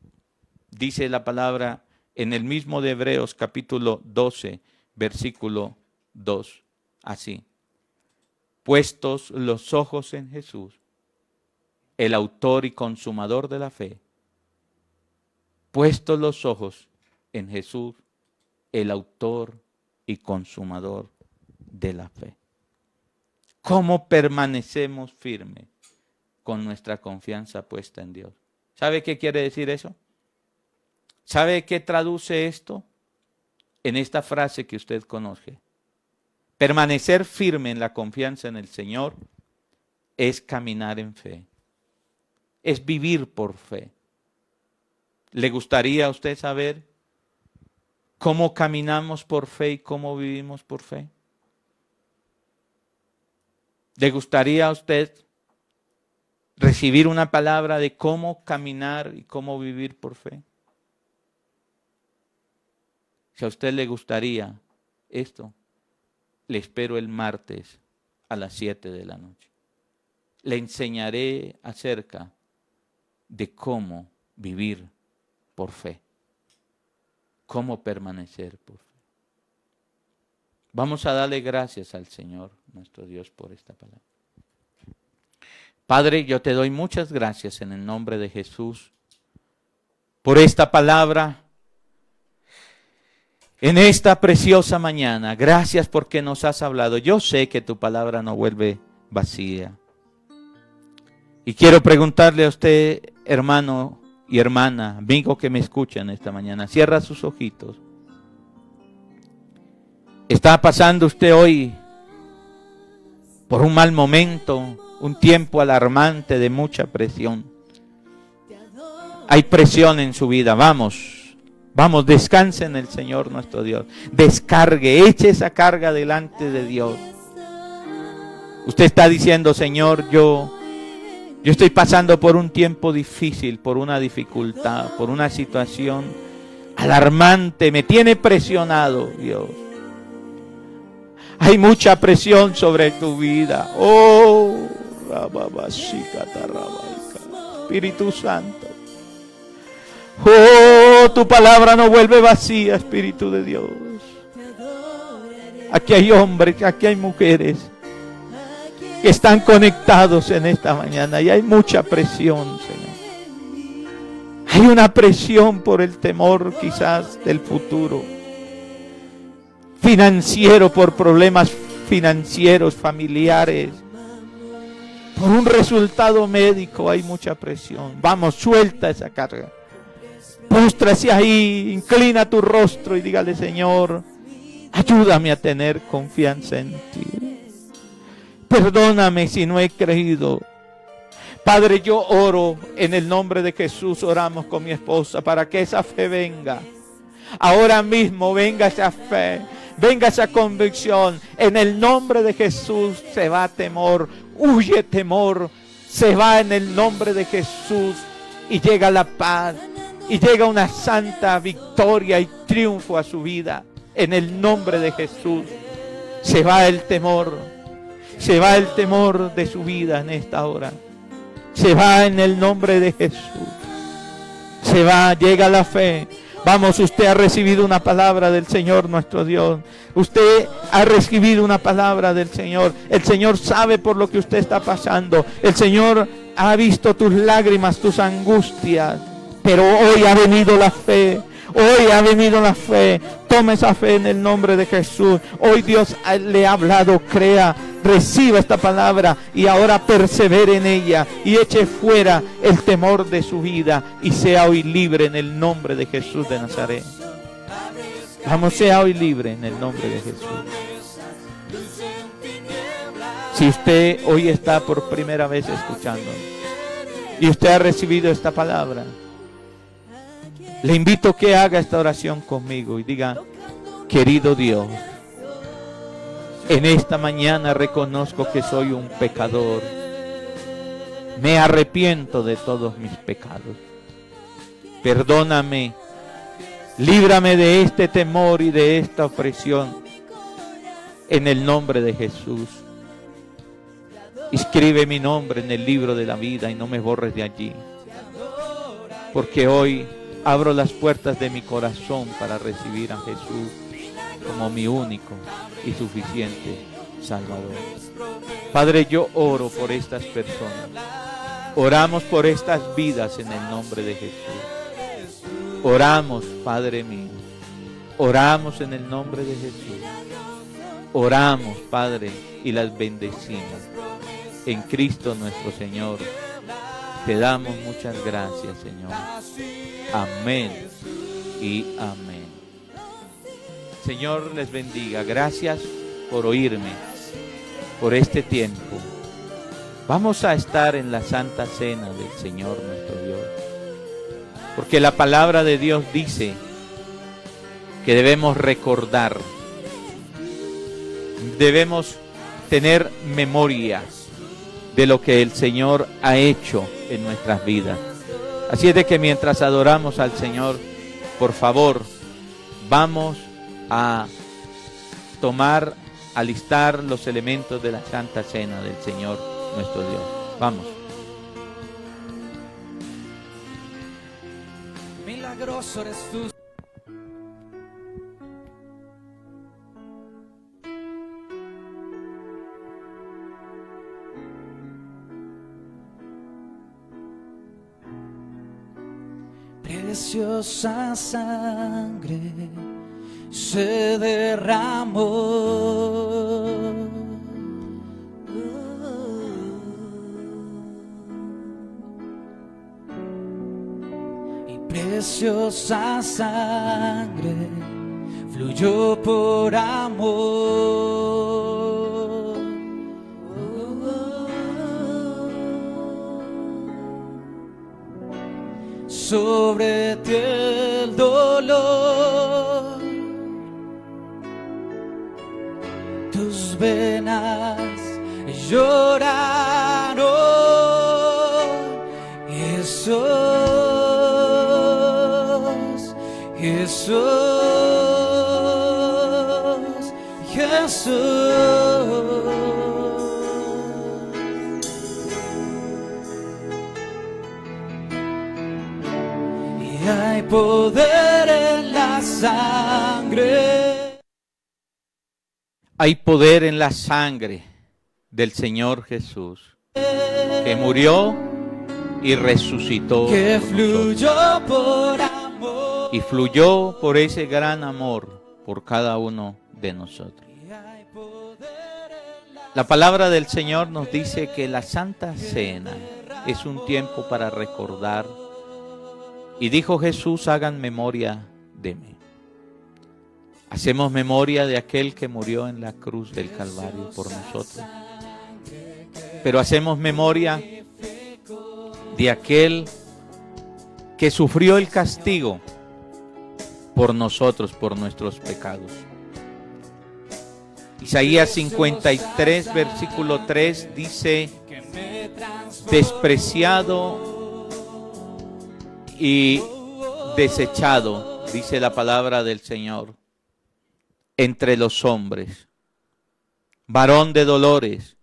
Dice la palabra en el mismo de Hebreos capítulo 12, versículo 2, así. Puestos los ojos en Jesús, el autor y consumador de la fe. Puestos los ojos en Jesús, el autor y consumador de la fe. ¿Cómo permanecemos firmes con nuestra confianza puesta en Dios? ¿Sabe qué quiere decir eso? ¿Sabe qué traduce esto? En esta frase que usted conoce. Permanecer firme en la confianza en el Señor es caminar en fe. Es vivir por fe. ¿Le gustaría a usted saber cómo caminamos por fe y cómo vivimos por fe? ¿Le gustaría a usted recibir una palabra de cómo caminar y cómo vivir por fe? Si a usted le gustaría esto, le espero el martes a las 7 de la noche. Le enseñaré acerca de cómo vivir por fe, cómo permanecer por fe. Vamos a darle gracias al Señor, nuestro Dios, por esta palabra. Padre, yo te doy muchas gracias en el nombre de Jesús por esta palabra. En esta preciosa mañana, gracias porque nos has hablado. Yo sé que tu palabra no vuelve vacía. Y quiero preguntarle a usted, hermano y hermana, amigo que me escuchan esta mañana, cierra sus ojitos. ¿Está pasando usted hoy por un mal momento, un tiempo alarmante de mucha presión? Hay presión en su vida, vamos, descanse en el Señor nuestro Dios. Descargue, eche esa carga delante de Dios. Usted está diciendo, Señor, yo estoy pasando por un tiempo difícil, por una dificultad, por una situación alarmante, me tiene presionado, Dios. Hay mucha presión sobre tu vida. Oh, Espíritu Santo. Oh, tu palabra no vuelve vacía, Espíritu de Dios. Aquí hay hombres, aquí hay mujeres que están conectados en esta mañana y hay mucha presión, Señor. Hay una presión por el temor quizás del futuro, financiero, por problemas financieros, familiares, por un resultado médico. Hay mucha presión. Vamos, suelta esa carga. Póstrase ahí, inclina tu rostro y dígale: Señor, ayúdame a tener confianza en ti. Perdóname si no he creído. Padre, yo oro en el nombre de Jesús. Oramos con mi esposa para que esa fe venga. Ahora mismo venga esa fe, venga esa convicción. En el nombre de Jesús se va temor, huye temor, se va en el nombre de Jesús y llega la paz y llega una santa victoria y triunfo a su vida. En el nombre de Jesús se va el temor, se va el temor de su vida en esta hora. Se va en el nombre de Jesús. Se va, llega la fe. Vamos, usted ha recibido una palabra del Señor nuestro Dios. Usted ha recibido una palabra del Señor. El Señor sabe por lo que usted está pasando. El Señor ha visto tus lágrimas, tus angustias. Pero hoy ha venido la fe. Hoy ha venido la fe. Tome esa fe en el nombre de Jesús. Hoy Dios le ha hablado. Crea, reciba esta palabra y ahora persevere en ella y eche fuera el temor de su vida y sea hoy libre en el nombre de Jesús de Nazaret. Vamos, sea hoy libre en el nombre de Jesús. Si usted hoy está por primera vez escuchando y usted ha recibido esta palabra, le invito a que haga esta oración conmigo y diga: querido Dios, en esta mañana reconozco que soy un pecador. Me arrepiento de todos mis pecados. Perdóname, líbrame de este temor y de esta opresión. En el nombre de Jesús. Escribe mi nombre en el libro de la vida y no me borres de allí. Porque hoy abro las puertas de mi corazón para recibir a Jesús como mi único y suficiente Salvador. Padre, yo oro por estas personas. Oramos por estas vidas en el nombre de Jesús. Oramos, Padre mío. Oramos en el nombre de Jesús. Oramos, Padre, y las bendecimos. En Cristo nuestro Señor. Te damos muchas gracias, Señor. Amén y amén. Señor les bendiga. Gracias por oírme, por este tiempo. Vamos a estar en la Santa Cena del Señor nuestro Dios. Porque la palabra de Dios dice que debemos recordar, debemos tener memoria de lo que el Señor ha hecho en nuestras vidas. Así es de que mientras adoramos al Señor, por favor, vamos a tomar, a listar los elementos de la Santa Cena del Señor nuestro Dios. Vamos. Milagroso eres tú. Preciosa sangre se derramó. Y preciosa sangre fluyó por amor. Sobre ti el dolor, tus venas lloraron. Jesús, Jesús, Y hay poder en la sangre. Hay poder en la sangre del Señor Jesús, que murió y resucitó Que por nosotros. fluyó por amor. Y fluyó por ese gran amor por cada uno de nosotros. Y hay poder en la La palabra del Señor nos dice que la Santa Cena es un tiempo para recordar. Y dijo Jesús, hagan memoria de mí. Hacemos memoria de aquel que murió en la cruz del Calvario por nosotros. Pero hacemos memoria de aquel que sufrió el castigo por nosotros, por nuestros pecados. Isaías 53, versículo 3 dice, despreciado y desechado, dice la palabra del Señor, entre los hombres, varón de dolores,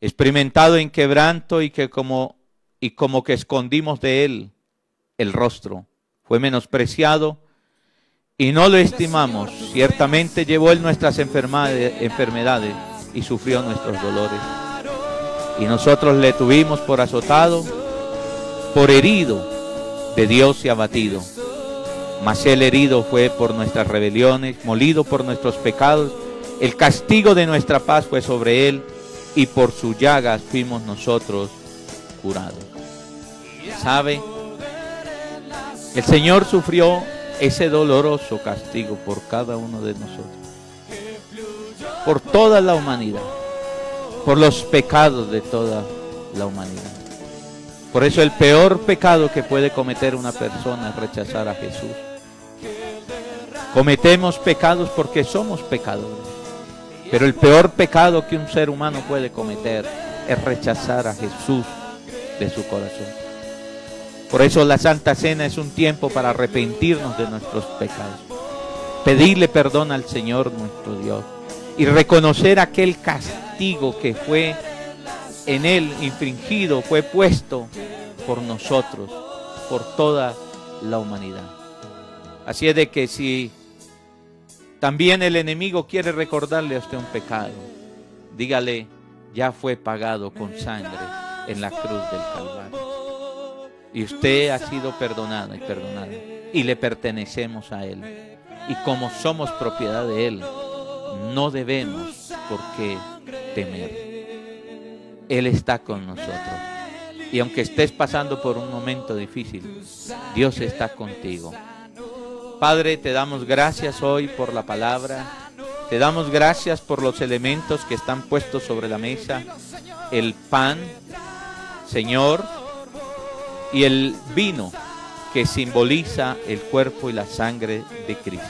experimentado en quebranto y como que escondimos de él el rostro. Fue menospreciado y no lo estimamos. Ciertamente llevó él nuestras enfermedades y sufrió nuestros dolores. Y nosotros le tuvimos por azotado, por herido de Dios y abatido. Mas él herido fue por nuestras rebeliones, molido por nuestros pecados. El castigo de nuestra paz fue sobre él, y por sus llagas fuimos nosotros curados. ¿Sabe? El Señor sufrió ese doloroso castigo por cada uno de nosotros, por toda la humanidad, por los pecados de toda la humanidad. Por eso el peor pecado que puede cometer una persona es rechazar a Jesús. Cometemos pecados porque somos pecadores, pero el peor pecado que un ser humano puede cometer es rechazar a Jesús de su corazón. Por eso la Santa Cena es un tiempo para arrepentirnos de nuestros pecados, pedirle perdón al Señor nuestro Dios y reconocer aquel castigo que fue en Él infringido, fue puesto por nosotros, por toda la humanidad. Así es de que si también el enemigo quiere recordarle a usted un pecado, dígale, ya fue pagado con sangre en la cruz del Calvario. Y usted ha sido perdonada y perdonada. Y le pertenecemos a Él. Y como somos propiedad de Él, no debemos por qué temer. Él está con nosotros. Y aunque estés pasando por un momento difícil, Dios está contigo. Padre, te damos gracias hoy por la palabra. Te damos gracias por los elementos que están puestos sobre la mesa. El pan, Señor, y el vino que simboliza el cuerpo y la sangre de Cristo.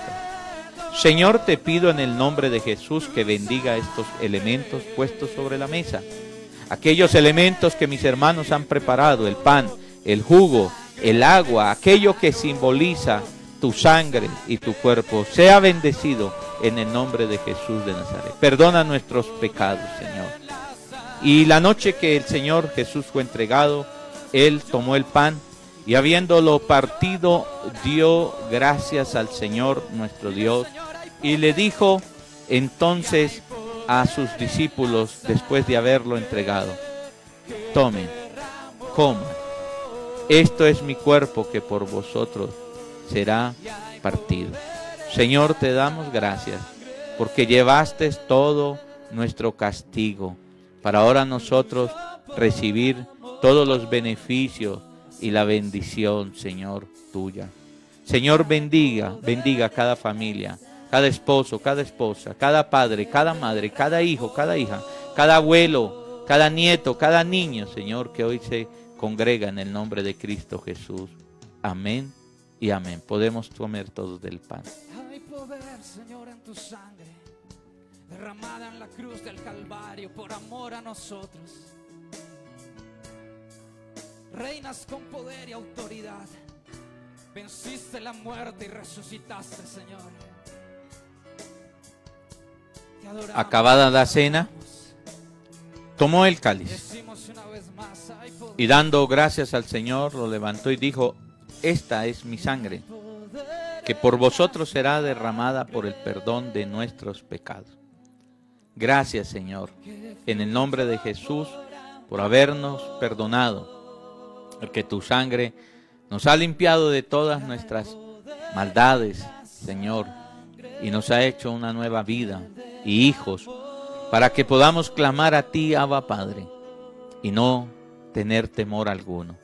Señor, te pido en el nombre de Jesús que bendiga estos elementos puestos sobre la mesa. Aquellos elementos que mis hermanos han preparado, el pan, el jugo, el agua, aquello que simboliza tu sangre y tu cuerpo, sea bendecido en el nombre de Jesús de Nazaret. Perdona nuestros pecados, Señor. Y la noche que el Señor Jesús fue entregado, Él tomó el pan y habiéndolo partido, dio gracias al Señor nuestro Dios y le dijo entonces a sus discípulos, después de haberlo entregado, tomen, coman, esto es mi cuerpo que por vosotros será partido. Señor, te damos gracias porque llevaste todo nuestro castigo para ahora nosotros recibir todos los beneficios y la bendición, Señor, tuya. Señor, bendiga cada familia, cada esposo, cada esposa, cada padre, cada madre, cada hijo, cada hija, cada abuelo, cada nieto, cada niño, Señor, que hoy se congrega en el nombre de Cristo Jesús. Amén y amén. Podemos comer todos del pan. Hay poder, Señor, en tu sangre, derramada en la cruz del Calvario por amor a nosotros. Reinas con poder y autoridad. Venciste la muerte y resucitaste, Señor. Te adoramos. Acabada la cena, tomó el cáliz Decimos una vez más, hay poder. y dando gracias al Señor, lo levantó y dijo, esta es mi sangre, que por vosotros será derramada por el perdón de nuestros pecados. Gracias, Señor, en el nombre de Jesús, por habernos perdonado, porque tu sangre nos ha limpiado de todas nuestras maldades, Señor, y nos ha hecho una nueva vida y hijos, para que podamos clamar a ti, Abba Padre, y no tener temor alguno.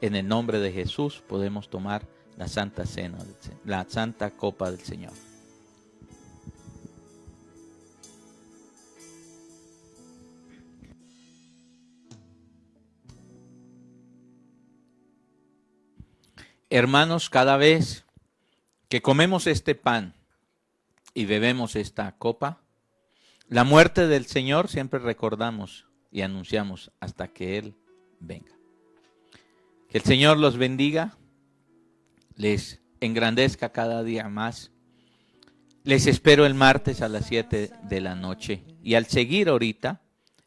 En el nombre de Jesús podemos tomar la Santa Cena, la Santa Copa del Señor. Hermanos, cada vez que comemos este pan y bebemos esta copa, la muerte del Señor siempre recordamos y anunciamos hasta que Él venga. Que el Señor los bendiga, les engrandezca cada día más. Les espero el martes a las 7 de la noche. Y al seguir ahorita,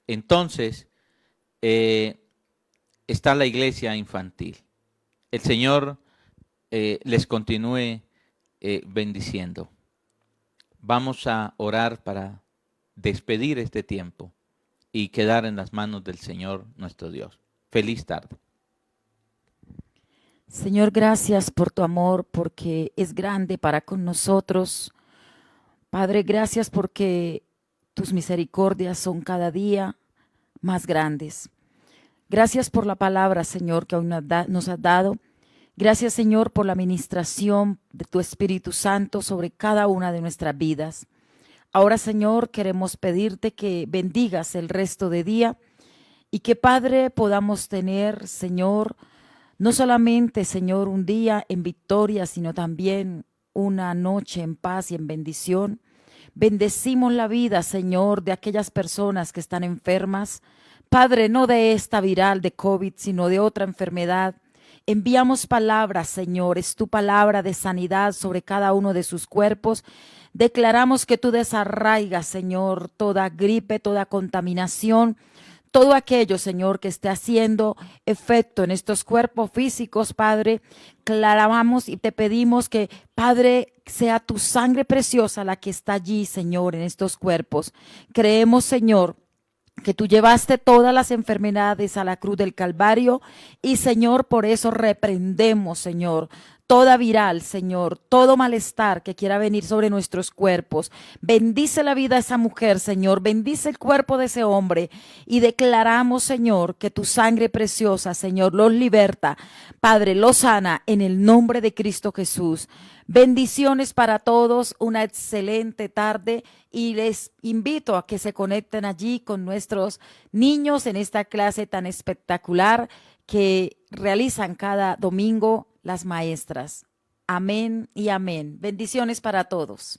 entonces, está la iglesia infantil. El Señor les continúe bendiciendo. Vamos a orar para despedir este tiempo y quedar en las manos del Señor nuestro Dios. Feliz tarde. Señor, gracias por tu amor, porque es grande para con nosotros. Padre, gracias porque tus misericordias son cada día más grandes. Gracias por la palabra, Señor, que hoy nos has dado. Gracias, Señor, por la ministración de tu Espíritu Santo sobre cada una de nuestras vidas. Ahora, Señor, queremos pedirte que bendigas el resto de día y que, Padre, podamos tener, Señor, no solamente, Señor, un día en victoria, sino también una noche en paz y en bendición. Bendecimos la vida, Señor, de aquellas personas que están enfermas. Padre, no de esta viral de COVID, sino de otra enfermedad. Enviamos palabras, Señor, es tu palabra de sanidad sobre cada uno de sus cuerpos. Declaramos que tú desarraigas, Señor, toda gripe, toda contaminación, todo aquello, Señor, que esté haciendo efecto en estos cuerpos físicos, Padre. Clamamos y te pedimos que, Padre, sea tu sangre preciosa la que está allí, Señor, en estos cuerpos. Creemos, Señor, que tú llevaste todas las enfermedades a la cruz del Calvario y, Señor, por eso reprendemos, Señor, toda viral, Señor, todo malestar que quiera venir sobre nuestros cuerpos. Bendice la vida de esa mujer, Señor, bendice el cuerpo de ese hombre y declaramos, Señor, que tu sangre preciosa, Señor, los liberta, Padre, los sana en el nombre de Cristo Jesús. Bendiciones para todos, una excelente tarde y les invito a que se conecten allí con nuestros niños en esta clase tan espectacular que realizan cada domingo las maestras. Amén y amén. Bendiciones para todos.